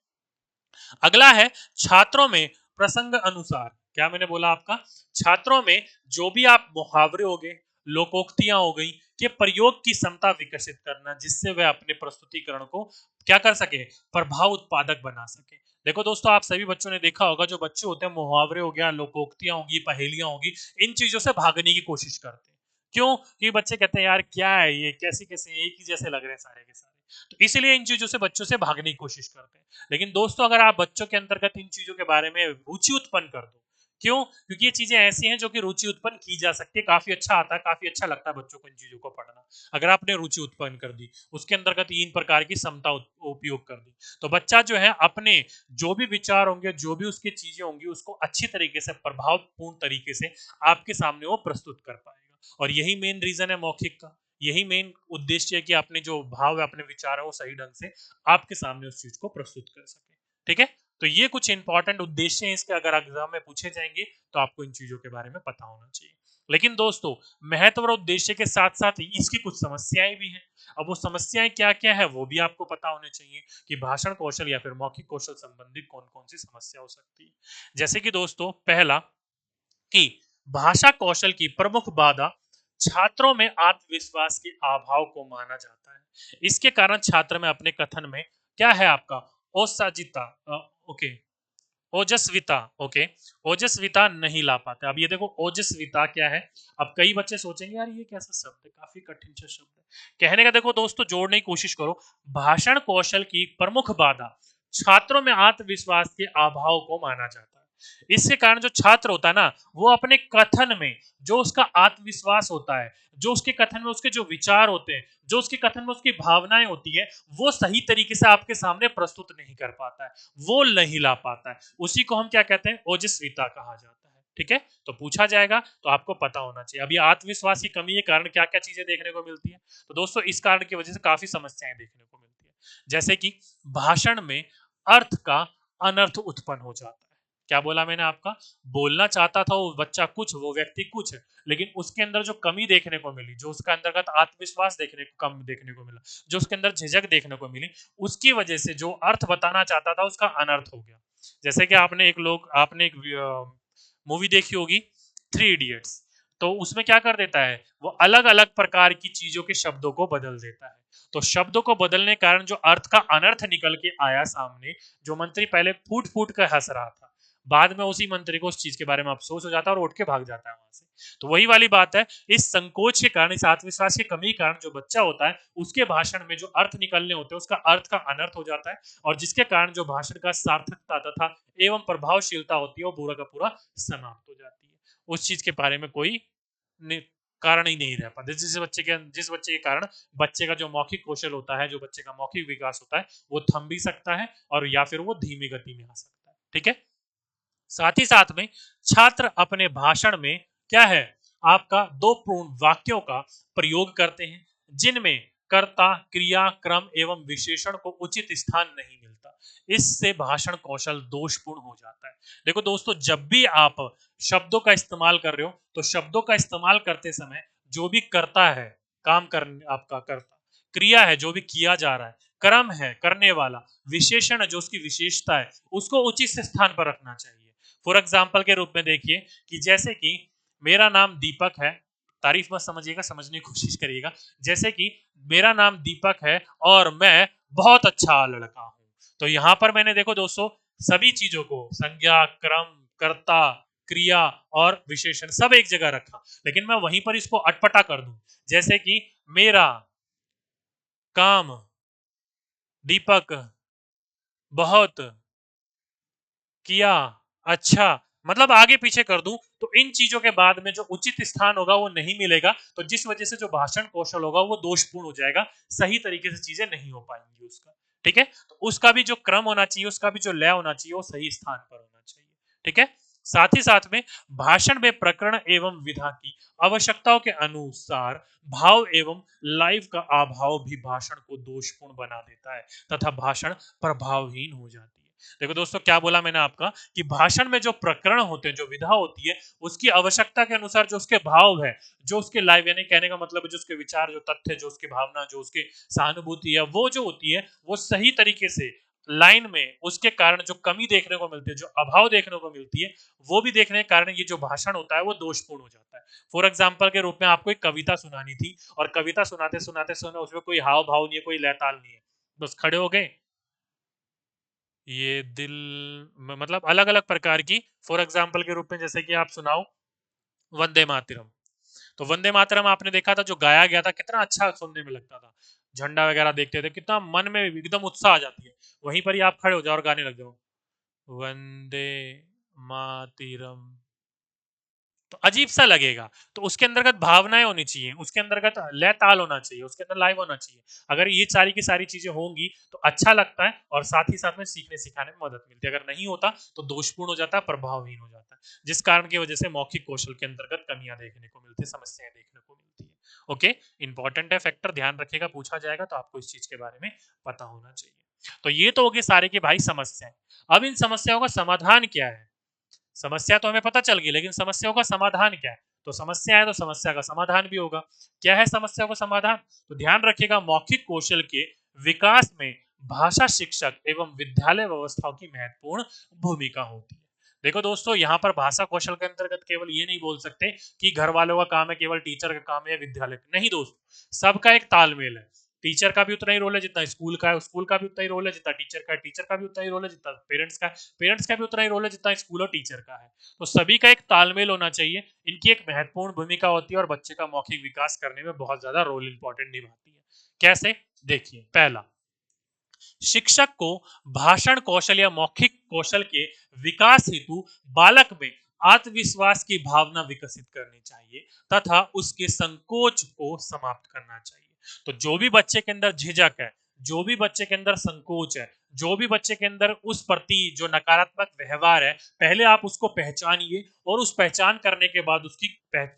अगला है छात्रों में प्रसंग अनुसार, क्या मैंने बोला आपका? छात्रों में जो भी आप मुहावरे हो गए, लोकोक्तियां हो गई, के प्रयोग की क्षमता विकसित करना, जिससे वह अपने प्रस्तुतिकरण को क्या कर सके? प्रभाव उत्पादक बना सके। देखो दोस्तों, आप सभी बच्चों ने देखा होगा, जो बच्चे होते हैं मुहावरे हो गया, लोकोक्तियां होगी, पहेलियां होगी, इन चीजों से भागने की कोशिश करते हैं। क्यों? क्योंकि बच्चे कहते हैं यार क्या है ये, कैसे कैसे एक ही जैसे लग रहे हैं सारे के सारे। तो इसलिए इन चीजों से बच्चों से भागने की कोशिश करते हैं। लेकिन दोस्तों, अगर आप बच्चों के अंतर्गत इन चीजों के बारे में रुचि उत्पन्न कर दो, क्यों? क्योंकि ये चीजें ऐसी हैं जो कि रुचि उत्पन्न की जा सकती है, काफी अच्छा आता है, काफी अच्छा लगता है बच्चों को इन चीजों को पढ़ना। अगर आपने रुचि उत्पन्न कर दी, उसके अंतर्गत तीन प्रकार की क्षमता उपयोग कर दी, तो बच्चा जो है अपने जो भी विचार होंगे, जो भी उसकी चीजें होंगी, उसको अच्छी तरीके से, प्रभावपूर्ण तरीके से आपके सामने वो प्रस्तुत कर पाएगा। और यही मेन रीजन है मौखिक का, यही मेन उद्देश्य है कि अपने जो भाव है, अपने विचार है, वो सही ढंग से आपके सामने उस चीज को प्रस्तुत कर सके। ठीक है? तो ये कुछ इंपॉर्टेंट उद्देश्य हैं इसके, अगर एग्जाम में पूछे जाएंगे तो आपको इन चीजों के बारे में पता होना चाहिए। लेकिन दोस्तों, महत्व और उद्देश्य के साथ साथ इसकी कुछ समस्याएं भी हैं। अब वो समस्याएं क्या क्या है वो भी आपको पता होने चाहिए, कि भाषण कौशल या फिर मौखिक कौशल संबंधित कौन कौन सी समस्या हो सकती है। जैसे कि दोस्तों, पहला कि भाषा कौशल की प्रमुख बाधा छात्रों में आत्मविश्वास के अभाव को माना जाता है। इसके कारण छात्र में अपने कथन में क्या है आपका? ओसाजिता, ओके, ओजस्विता, ओके, ओजस्विता नहीं ला पाते। अब ये देखो, ओजस्विता क्या है? अब कई बच्चे सोचेंगे यार ये कैसा शब्द है, काफी कठिन सा शब्द है। कहने का देखो दोस्तों, जोड़ने की कोशिश करो। भाषण कौशल की प्रमुख बाधा छात्रों में आत्मविश्वास के अभाव को माना जाता है। इसके कारण जो छात्र होता है ना, वो अपने कथन में जो उसका आत्मविश्वास होता है, जो उसके कथन में उसके जो विचार होते हैं, जो उसके कथन में उसकी भावनाएं होती है, वो सही तरीके से आपके सामने प्रस्तुत नहीं कर पाता है, वो नहीं ला पाता है। उसी को हम क्या कहते हैं? ओजस्विता कहा जाता है। ठीक है? तो पूछा जाएगा तो आपको पता होना चाहिए। अभी आत्मविश्वास की कमी के कारण क्या क्या चीजें देखने को मिलती है? तो दोस्तों, इस कारण की वजह से काफी समस्याएं देखने को मिलती है। जैसे कि भाषण में अर्थ का अनर्थ उत्पन्न हो जाता है। क्या बोला मैंने आपका? बोलना चाहता था वो बच्चा कुछ, वो व्यक्ति कुछ, लेकिन उसके अंदर जो कमी देखने को मिली, जो उसका अंतर्गत आत्मविश्वास देखने को कम देखने को मिला, जो उसके अंदर झिझक देखने को मिली, उसकी वजह से जो अर्थ बताना चाहता था उसका अनर्थ हो गया। जैसे कि आपने एक मूवी देखी होगी, थ्री इडियट्स। तो उसमें क्या कर देता है, वो अलग अलग प्रकार की चीजों के शब्दों को बदल देता है। तो शब्दों को बदलने के कारण जो अर्थ का अनर्थ निकल के आया सामने, जो मंत्री पहले फूट फूट कर हंस रहा था, बाद में उसी मंत्री को उस चीज के बारे में अफसोस हो जाता है और उठ के भाग जाता है वहां से। तो वही वाली बात है, इस संकोच के कारण, इस आत्मविश्वास की कमी के कारण जो बच्चा होता है उसके भाषण में जो अर्थ निकलने होते हैं उसका अर्थ का अनर्थ हो जाता है, और जिसके कारण जो भाषण का सार्थकता तथा एवं प्रभावशीलता होती है वो पूरा का पूरा समाप्त हो जाती है। उस चीज के बारे में कोई कारण ही नहीं रह पाता। जिस बच्चे के कारण बच्चे का जो मौखिक कौशल होता है, जो बच्चे का मौखिक विकास होता है, वो थम भी सकता है और या फिर वो धीमी गति में आ सकता है। ठीक है। साथ ही साथ में छात्र अपने भाषण में क्या है, आपका दो पूर्ण वाक्यों का प्रयोग करते हैं जिनमें कर्ता, क्रिया, क्रम एवं विशेषण को उचित स्थान नहीं मिलता। इससे भाषण कौशल दोषपूर्ण हो जाता है। देखो दोस्तों, जब भी आप शब्दों का इस्तेमाल कर रहे हो तो शब्दों का इस्तेमाल करते समय जो भी करता है, काम करने आपका करता, क्रिया है जो भी किया जा रहा है, क्रम है करने वाला, विशेषण है जो उसकी विशेषता है, उसको उचित स्थान पर रखना चाहिए। फॉर एग्जाम्पल के रूप में देखिए कि जैसे कि मेरा नाम दीपक है, तारीफ मत समझिएगा, समझने की कोशिश करिएगा। जैसे कि मेरा नाम दीपक है और मैं बहुत अच्छा लड़का हूं। तो यहां पर मैंने देखो दोस्तों सभी चीजों को, संज्ञा, क्रम, कर्ता, क्रिया और विशेषण सब एक जगह रखा, लेकिन मैं वहीं पर इसको अटपटा कर दूं। जैसे कि मेरा काम दीपक बहुत किया अच्छा, मतलब आगे पीछे कर दूं तो इन चीजों के बाद में जो उचित स्थान होगा वो नहीं मिलेगा, तो जिस वजह से जो भाषण कौशल होगा वो दोषपूर्ण हो जाएगा, सही तरीके से चीजें नहीं हो पाएंगी उसका। ठीक है। तो उसका भी जो क्रम होना चाहिए, उसका भी जो लय होना चाहिए वो सही स्थान पर होना चाहिए। ठीक है। साथ ही साथ में भाषण में प्रकरण एवं विधा की आवश्यकताओं के अनुसार भाव एवं लाइव का अभाव भी भाषण को दोषपूर्ण बना देता है तथा भाषण प्रभावहीन हो जाती है। देखो दोस्तों, क्या बोला मैंने आपका कि भाषण में जो प्रकरण होते हैं, जो विधा होती है, उसकी आवश्यकता के अनुसार जो उसके भाव है, जो उसके लाइव, यानी कहने का मतलब जो उसके विचार, जो तथ्य, जो उसकी भावना, जो उसकी सहानुभूति है, वो जो होती है वो सही तरीके से लाइन में, उसके कारण जो कमी देखने को मिलती है, जो अभाव देखने को मिलती है, वो भी देखने के कारण ये जो भाषण होता है वो दोषपूर्ण हो जाता है। फॉर एग्जाम्पल के रूप में आपको एक कविता सुनानी थी और कविता सुनाते सुनाते सुना उसमें कोई हाव भाव नहीं है, कोई लयताल नहीं है, बस खड़े हो गए, ये दिल मतलब अलग अलग प्रकार की, फॉर एग्जाम्पल के रूप में जैसे कि आप सुनाओ वंदे मातरम। तो वंदे मातरम आपने देखा था जो गाया गया था, कितना अच्छा सुनने में लगता था, झंडा वगैरह देखते थे कितना मन में एकदम उत्साह आ जाती है। वहीं पर ही आप खड़े हो जाओ और गाने लग जाओ वंदे मातरम, तो अजीब सा लगेगा। तो उसके अंतर्गत भावनाएं होनी चाहिए, उसके अंतर्गत लय ताल होना चाहिए, उसके अंदर लाइव होना चाहिए। अगर ये सारी की सारी चीजें होंगी तो अच्छा लगता है और साथ ही साथ में सीखने सिखाने में मदद मिलती है। अगर नहीं होता तो दोषपूर्ण हो जाता है, प्रभावहीन हो जाता है, जिस कारण की वजह से मौखिक कौशल के अंतर्गत कमियां देखने को मिलती है, समस्याएं देखने को मिलती है। ओके, इंपॉर्टेंट है फैक्टर, ध्यान रखिएगा, पूछा जाएगा तो आपको इस चीज के बारे में पता होना चाहिए। तो ये तो होगी सारे के भाई समस्याएं। अब इन समस्याओं का समाधान क्या है? समस्या तो हमें पता चल गई, लेकिन समस्याओं का समाधान क्या है? तो समस्या है तो समस्या का समाधान भी होगा। क्या है समस्या का समाधान? तो ध्यान रखिएगा, मौखिक कौशल के विकास में भाषा शिक्षक एवं विद्यालय व्यवस्थाओं की महत्वपूर्ण भूमिका होती है। देखो दोस्तों, यहाँ पर भाषा कौशल के अंतर्गत केवल ये नहीं बोल सकते कि घर वालों का काम है, केवल टीचर का काम है या विद्यालय का। नहीं दोस्तों, सबका एक तालमेल है। टीचर का भी उतना ही रोल है जितना स्कूल का है, स्कूल का भी उतना ही रोल है जितना टीचर का है, टीचर का भी उतना ही रोल है जितना पेरेंट्स का है, पेरेंट्स का भी उतना ही रोल है जितना स्कूल और टीचर का है। तो सभी का एक तालमेल होना चाहिए, इनकी एक महत्वपूर्ण भूमिका होती है और बच्चे का मौखिक विकास करने में बहुत ज्यादा रोल इंपॉर्टेंट निभाती है। कैसे? देखिए, पहला, शिक्षक को भाषण कौशल या मौखिक कौशल के विकास हेतु बालक में आत्मविश्वास की भावना विकसित करनी चाहिए तथा उसके संकोच को समाप्त करना चाहिए। तो जो भी बच्चे के अंदर झिझक है, जो भी बच्चे के अंदर संकोच है, जो भी बच्चे के अंदर उस प्रति जो नकारात्मक व्यवहार है, पहले आप उसको पहचानिए और उस पहचान करने के बाद उसकी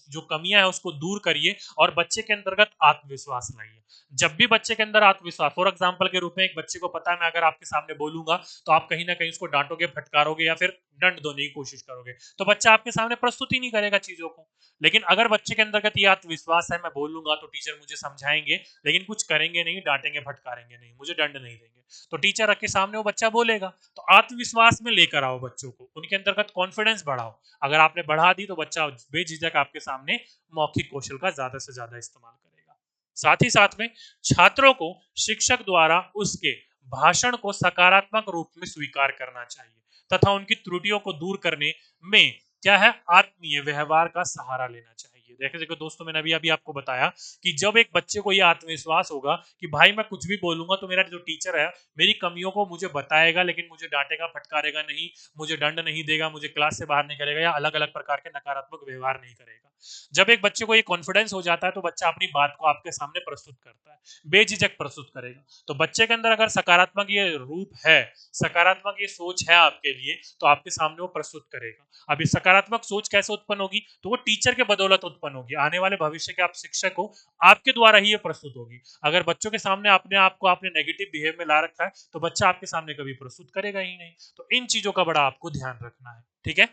जो कमियां है उसको दूर करिए और बच्चे के अंतर्गत आत्मविश्वास लाइए। जब भी बच्चे के अंदर आत्मविश्वास, फॉर एग्जाम्पल के रूप में एक बच्चे को पता है मैं अगर आपके सामने बोलूंगा तो आप कहीं ना कहीं उसको डांटोगे, फटकारोगे या फिर दंड देने की कोशिश करोगे, तो बच्चा आपके सामने प्रस्तुति नहीं करेगा चीजों को। लेकिन अगर बच्चे के अंतर्गत ये आत्मविश्वास है, मैं बोलूंगा तो टीचर मुझे समझाएंगे, लेकिन कुछ करेंगे नहीं, डांटेंगे फटकारेंगे नहीं, मुझे दंड नहीं देंगे, तो टीचर के सामने वो बच्चा बोलेगा। तो आत्मविश्वास में लेकर आओ बच्चों को, उनके अंतर्गत कॉन्फिडेंस बढ़ाओ। अगर आपने बढ़ा दी तो बच्चा बेझिझक आपके सामने मौखिक कौशल का ज्यादा से ज्यादा इस्तेमाल करेगा। साथ ही साथ में छात्रों को शिक्षक द्वारा उसके भाषण को सकारात्मक रूप में स्वीकार करना चाहिए तथा उनकी त्रुटियों को दूर करने में क्या है, आत्मीय व्यवहार का सहारा लेना चाहिए। देखो देखो दोस्तों, मैंने अभी अभी आपको बताया कि जब एक बच्चे को यह आत्मविश्वास होगा कि भाई मैं कुछ भी बोलूंगा तो मेरा जो टीचर है मेरी कमियों को मुझे बताएगा, लेकिन मुझे डांटेगा फटकारेगा नहीं, मुझे दंड नहीं देगा, मुझे क्लास से बाहर नहीं करेगा या अलग अलग प्रकार के नकारात्मक व्यवहार नहीं करेगा। जब एक बच्चे को ये कॉन्फिडेंस हो जाता है तो बच्चा अपनी बात को आपके सामने प्रस्तुत करता है, बेझिझक प्रस्तुत करेगा। तो बच्चे के अंदर अगर सकारात्मक ये रूप है, सकारात्मक ये सोच है आपके लिए, तो आपके सामने वो प्रस्तुत करेगा। अब ये सकारात्मक सोच कैसे उत्पन्न होगी, तो वो टीचर के बदौलत उत्पन्न होगी। आने वाले भविष्य के आप शिक्षक हो, आपके द्वारा ही ये प्रस्तुत होगी। अगर बच्चों के सामने अपने आप को आपने नेगेटिव बिहेव में ला रखा है तो बच्चा आपके सामने कभी प्रस्तुत करेगा ही नहीं। तो इन चीजों का बड़ा आपको ध्यान रखना है, ठीक है।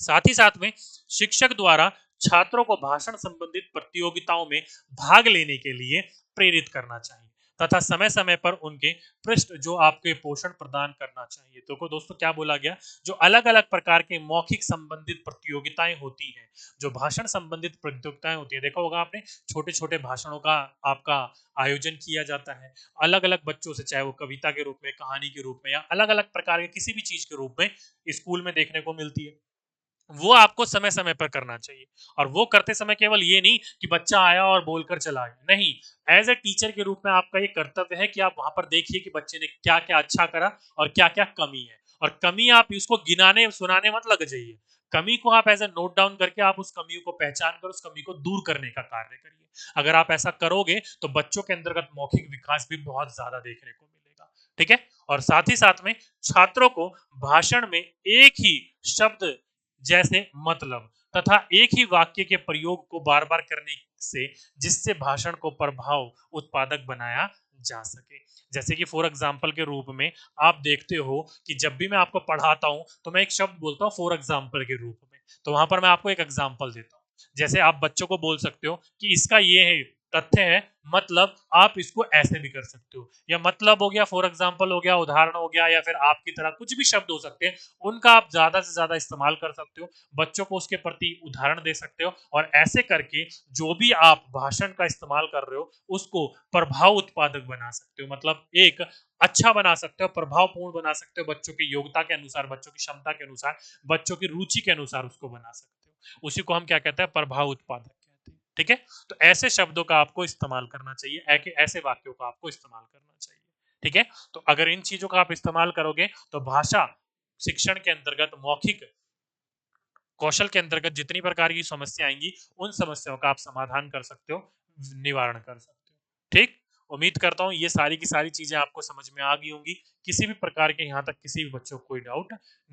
साथ ही साथ में शिक्षक द्वारा छात्रों को भाषण संबंधित प्रतियोगिताओं में भाग लेने के लिए प्रेरित करना चाहिए तथा समय समय पर उनके पृष्ठ जो आपके पोषण प्रदान करना चाहिए। तो को दोस्तों क्या बोला गया, जो अलग अलग प्रकार के मौखिक संबंधित प्रतियोगिताएं होती हैं, जो भाषण संबंधित प्रतियोगिताएं होती है, देखा होगा आपने, छोटे छोटे भाषणों का आपका आयोजन किया जाता है अलग अलग बच्चों से, चाहे वो कविता के रूप में, कहानी के रूप में या अलग अलग प्रकार के किसी भी चीज के रूप में स्कूल में देखने को मिलती है। वो आपको समय समय पर करना चाहिए। और वो करते समय केवल ये नहीं कि बच्चा आया और बोलकर चला गया, नहीं, एज ए टीचर के रूप में आपका ये कर्तव्य है कि आप वहां पर देखिए कि बच्चे ने क्या क्या अच्छा करा और क्या क्या कमी है। और कमी आप इसको गिनाने सुनाने मत लग जाइए, कमी को आप एज ए नोट डाउन करके आप उस कमी को पहचान कर उस कमी को दूर करने का कार्य करिए। अगर आप ऐसा करोगे तो बच्चों के अंतर्गत मौखिक विकास भी बहुत ज्यादा देखने को मिलेगा, ठीक है। और साथ ही साथ में छात्रों को भाषण में एक ही शब्द जैसे मतलब तथा एक ही वाक्य के प्रयोग को बार बार करने से जिससे भाषण को प्रभाव उत्पादक बनाया जा सके। जैसे कि फॉर एग्जाम्पल के रूप में आप देखते हो कि जब भी मैं आपको पढ़ाता हूं तो मैं एक शब्द बोलता हूं फॉर एग्जाम्पल के रूप में, तो वहां पर मैं आपको एक एग्जाम्पल देता हूं। जैसे आप बच्चों को बोल सकते हो कि इसका ये है तथ्य है, मतलब आप इसको ऐसे भी कर सकते हो, या मतलब हो गया, फॉर एग्जाम्पल हो गया, उदाहरण हो गया, या फिर आपकी तरह कुछ भी शब्द हो सकते हैं, उनका आप ज्यादा से ज्यादा इस्तेमाल कर सकते हो, बच्चों को उसके प्रति उदाहरण दे सकते हो। और ऐसे करके जो भी आप भाषण का इस्तेमाल कर रहे हो उसको प्रभाव उत्पादक बना सकते हो, मतलब एक अच्छा बना सकते हो, प्रभावपूर्ण बना सकते हो, बच्चों की योग्यता के अनुसार, बच्चों की क्षमता के अनुसार, बच्चों की रुचि के अनुसार उसको बना सकते हो। उसी को हम क्या कहते हैं, प्रभाव उत्पादक कहते हैं, ठीक है। तो ऐसे शब्दों का आपको इस्तेमाल करना चाहिए, ऐसे वाक्यों का आपको इस्तेमाल करना चाहिए, ठीक है। तो अगर इन चीजों का आप इस्तेमाल करोगे तो भाषा शिक्षण के अंतर्गत, मौखिक कौशल के अंतर्गत जितनी प्रकार की समस्या आएंगी उन समस्याओं का आप समाधान कर सकते हो, निवारण कर सकते हो, ठीक। उम्मीद करता हूं ये सारी की सारी चीजें आपको समझ में आ गई होंगी, किसी भी प्रकार के यहाँ तक किसी भी बच्चों को कोई डाउट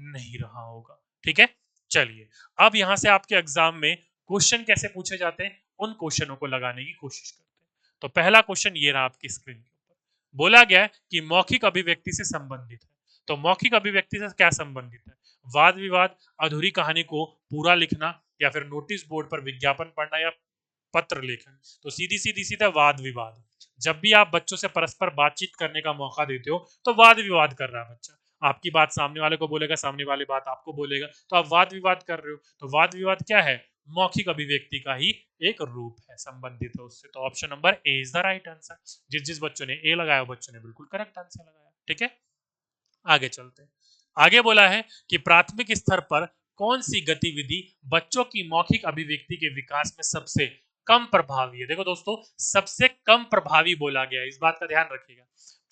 नहीं रहा होगा, ठीक है। चलिए, अब यहाँ से आपके एग्जाम में क्वेश्चन कैसे पूछे जाते हैं उन क्वेश्चनों को लगाने की कोशिश करते हैं। तो पहला क्वेश्चन ये रहा आपकी स्क्रीन के ऊपर, बोला गया है कि मौखिक अभिव्यक्ति से संबंधित है। तो मौखिक अभिव्यक्ति से क्या संबंधित है, वाद विवाद, अधूरी कहानी को पूरा लिखना, या फिर नोटिस बोर्ड पर विज्ञापन पढ़ना, या पत्र लेखन। तो सीधी सीधी सीधा वाद विवाद। जब भी आप बच्चों से परस्पर बातचीत करने का मौका देते हो तो वाद विवाद कर रहा है बच्चा, आपकी बात सामने वाले को बोलेगा, सामने वाली बात आपको बोलेगा, तो आप वाद विवाद कर रहे हो। तो वाद विवाद क्या है, मौखिक अभिव्यक्ति का ही एक रूप है, संबंधित है उससे। तो option number A is the right answer. जिस जिस बच्चों ने ए लगाया बच्चों ने बिल्कुल करेक्ट आंसर लगाया, ठीक है। आगे चलते हैं। आगे बोला है कि प्राथमिक स्तर पर कौन सी गतिविधि बच्चों की मौखिक अभिव्यक्ति के विकास में सबसे कम प्रभावी है। देखो दोस्तों, सबसे कम प्रभावी बोला गया है, इस बात का ध्यान रखिएगा।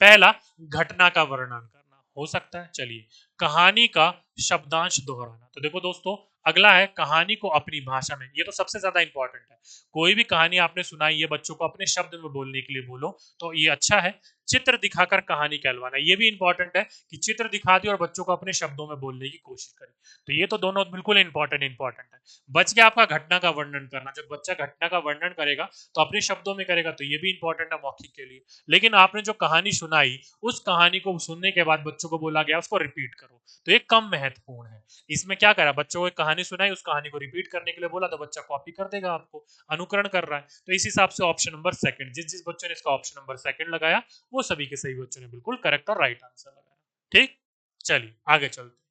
पहला, घटना का वर्णन करना हो सकता है। चलिए, कहानी का शब्दांश दोहराना। तो देखो दोस्तों, अगला है कहानी को अपनी भाषा में, ये तो सबसे ज्यादा इंपॉर्टेंट है। कोई भी कहानी आपने सुनाई है बच्चों को अपने शब्द में बोलने के लिए बोलो तो ये अच्छा है। चित्र दिखाकर कहानी कहलवाना, ये भी इंपॉर्टेंट है कि चित्र दिखा दी और बच्चों को अपने शब्दों में बोलने की कोशिश करें। तो ये तो दोनों बिल्कुल इंपॉर्टेंट है। बच गया आपका घटना का वर्णन करना, जब बच्चा घटना का वर्णन करेगा तो अपने शब्दों में करेगा, तो ये भी इंपॉर्टेंट है मौखिक के लिए। लेकिन आपने जो कहानी सुनाई उस कहानी को सुनने के बाद बच्चों को बोला गया उसको रिपीट करो, तो ये कम महत्वपूर्ण है। इसमें क्या करा, बच्चों को कहानी कहानी सुनाई, उस कहानी को रिपीट करने के लिए बोला तो बच्चा कॉपी कर देगा, आपको अनुकरण कर रहा है। तो इस हिसाब से ऑप्शन नंबर सेकंड, जिस जिस बच्चों ने इसका ऑप्शन नंबर सेकंड लगाया वो सभी के सही बच्चों ने बिल्कुल करेक्ट और राइट आंसर लगाया। ठीक, चलिए आगे चलते।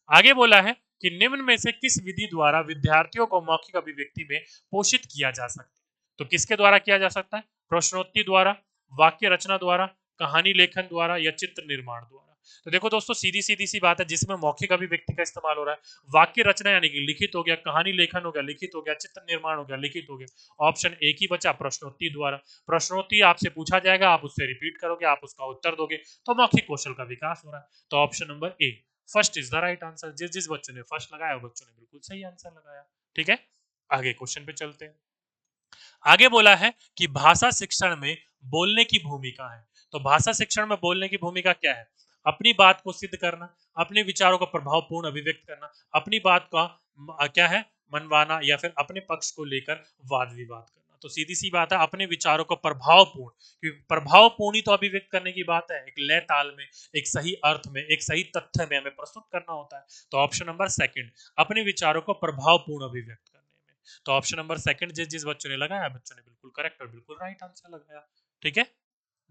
आगे बोला है कि निम्न में से किस विधि द्वारा विद्यार्थियों को मौखिक अभिव्यक्ति में पोषित किया जा सकता है? तो किसके द्वारा किया जा सकता है? प्रश्नोत्तरी द्वारा, वाक्य रचना द्वारा, कहानी लेखन द्वारा या चित्र निर्माण द्वारा। तो देखो दोस्तों, सीधी सीधी सी बात है, जिसमें मौखिक अभिव्यक्ति का इस्तेमाल हो रहा है, वाक्य रचना यानी कि लिखित हो गया, कहानी लेखन हो गया, लिखित हो गया, चित्र निर्माण हो गया, लिखित हो गया। ऑप्शन एक ही बचा, प्रश्नोत्तरी द्वारा। प्रश्नोत्तरी आपसे पूछा जाएगा, आप उससे रिपीट करोगे, आप उसका उत्तर दोगे, तो मौखिक कौशल का विकास हो रहा है। तो option number A first is the right answer. जिस जिस बच्चों ने फर्स्ट लगाया वो बच्चों ने बिल्कुल सही आंसर लगाया। ठीक है, आगे क्वेश्चन पे चलते हैं। आगे बोला है कि भाषा शिक्षण में बोलने की भूमिका है। तो भाषा शिक्षण में बोलने की भूमिका क्या है? अपनी बात को सिद्ध करना, अपने विचारों को प्रभावपूर्ण अभिव्यक्त करना, अपनी बात का क्या है, मनवाना, या फिर अपने पक्ष को लेकर वाद विवाद करना। तो सीधी सी बात है, अपने विचारों को प्रभावपूर्ण, क्योंकि प्रभावपूर्ण ही तो अभिव्यक्त करने की बात है, एक लय ताल में, एक सही अर्थ में, एक सही तथ्य में हमें प्रस्तुत करना होता है। तो ऑप्शन नंबर सेकंड, अपने विचारों को प्रभावपूर्ण अभिव्यक्त करने में। तो ऑप्शन नंबर सेकंड जिस जिस बच्चों ने लगाया, बच्चों ने बिल्कुल करेक्ट और बिल्कुल राइट आंसर लगाया। ठीक है,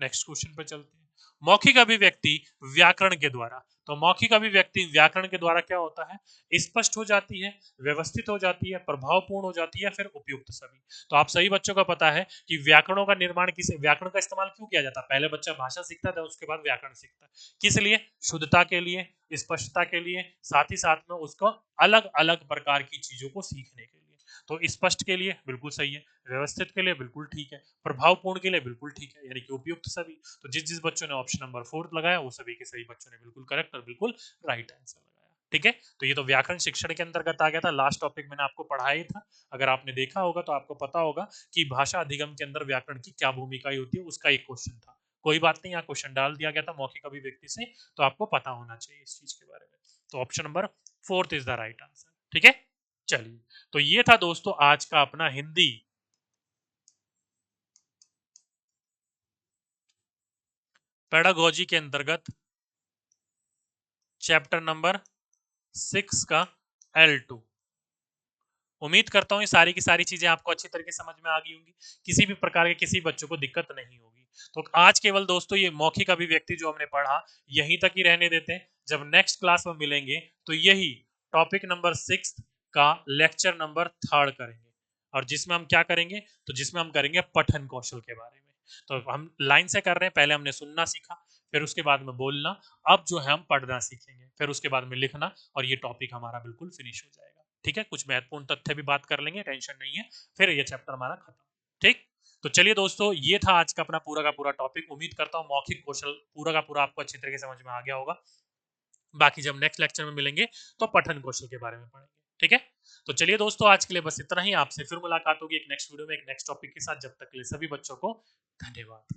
नेक्स्ट क्वेश्चन पर चलते हैं। मौखिक अभिव्यक्ति व्याकरण के द्वारा। तो मौखिक अभिव्यक्ति व्याकरण के द्वारा क्या होता है? स्पष्ट हो जाती है, व्यवस्थित हो जाती है, प्रभावपूर्ण हो जाती है, फिर उपयुक्त सभी। तो आप सही बच्चों को पता है कि व्याकरणों का निर्माण किस, व्याकरण का इस्तेमाल क्यों किया जाता है? पहले बच्चा भाषा सीखता था, उसके बाद व्याकरण सीखता है। किस लिए? शुद्धता के लिए, स्पष्टता के लिए, साथ ही साथ में उसको अलग अलग प्रकार की चीजों को सीखने के लिए। तो स्पष्ट के लिए बिल्कुल सही है, व्यवस्थित के लिए बिल्कुल ठीक है, प्रभावपूर्ण के लिए बिल्कुल ठीक है, यानी कि उपयुक्त सभी। तो जिस जिस बच्चों ने ऑप्शन नंबर 4 लगाया वो सभी के सही बच्चों ने बिल्कुल करेक्ट और बिल्कुल राइट आंसर लगाया। ठीक है, तो ये तो व्याकरण शिक्षण के अंतर्गत आ गया था। लास्ट टॉपिक मैंने आपको पढ़ाया ही था, अगर आपने देखा होगा तो आपको पता होगा कि भाषा अधिगम के अंदर व्याकरण की क्या भूमिका होती है, उसका एक क्वेश्चन था। कोई बात नहीं, यहाँ क्वेश्चन डाल दिया गया था मौखिक अभिव्यक्ति से, तो आपको पता होना चाहिए इस चीज के बारे में। तो option number 4 is the right answer. ठीक है, चलिए, तो ये था दोस्तों आज का अपना हिंदी पेडागोजी के अंतर्गत चैप्टर नंबर 6 का L2। उम्मीद करता हूँ ये सारी की सारी चीजें आपको अच्छी तरीके से समझ में आ गई होंगी, किसी भी प्रकार के किसी बच्चों को दिक्कत नहीं होगी। तो आज केवल दोस्तों ये मौखिक अभिव्यक्ति जो हमने पढ़ा यहीं तक ही रहने देते हैं। जब नेक्स्ट क्लास में मिलेंगे तो यही टॉपिक नंबर 6 का लेक्चर नंबर 3 करेंगे, और जिसमें हम क्या करेंगे, तो जिसमें हम करेंगे पठन कौशल के बारे में। तो हम लाइन से कर रहे हैं, पहले हमने सुनना सीखा, फिर उसके बाद में बोलना, अब जो है हम पढ़ना सीखेंगे, फिर उसके बाद में लिखना, और ये टॉपिक हमारा बिल्कुल फिनिश हो जाएगा। ठीक है, कुछ महत्वपूर्ण तथ्य भी बात कर लेंगे, टेंशन नहीं है, फिर ये चैप्टर हमारा खत्म। ठीक, तो चलिए दोस्तों, ये था आज का अपना पूरा का पूरा टॉपिक। उम्मीद करता हूँ मौखिक कौशल पूरा का पूरा आपको अच्छी तरीके से समझ में आ गया होगा। बाकी जब नेक्स्ट लेक्चर में मिलेंगे तो पठन कौशल के बारे में पढ़ेंगे। ठीक है, तो चलिए दोस्तों, आज के लिए बस इतना ही। आपसे फिर मुलाकात होगी एक नेक्स्ट वीडियो में एक नेक्स्ट टॉपिक के साथ। जब तक के लिए सभी बच्चों को धन्यवाद।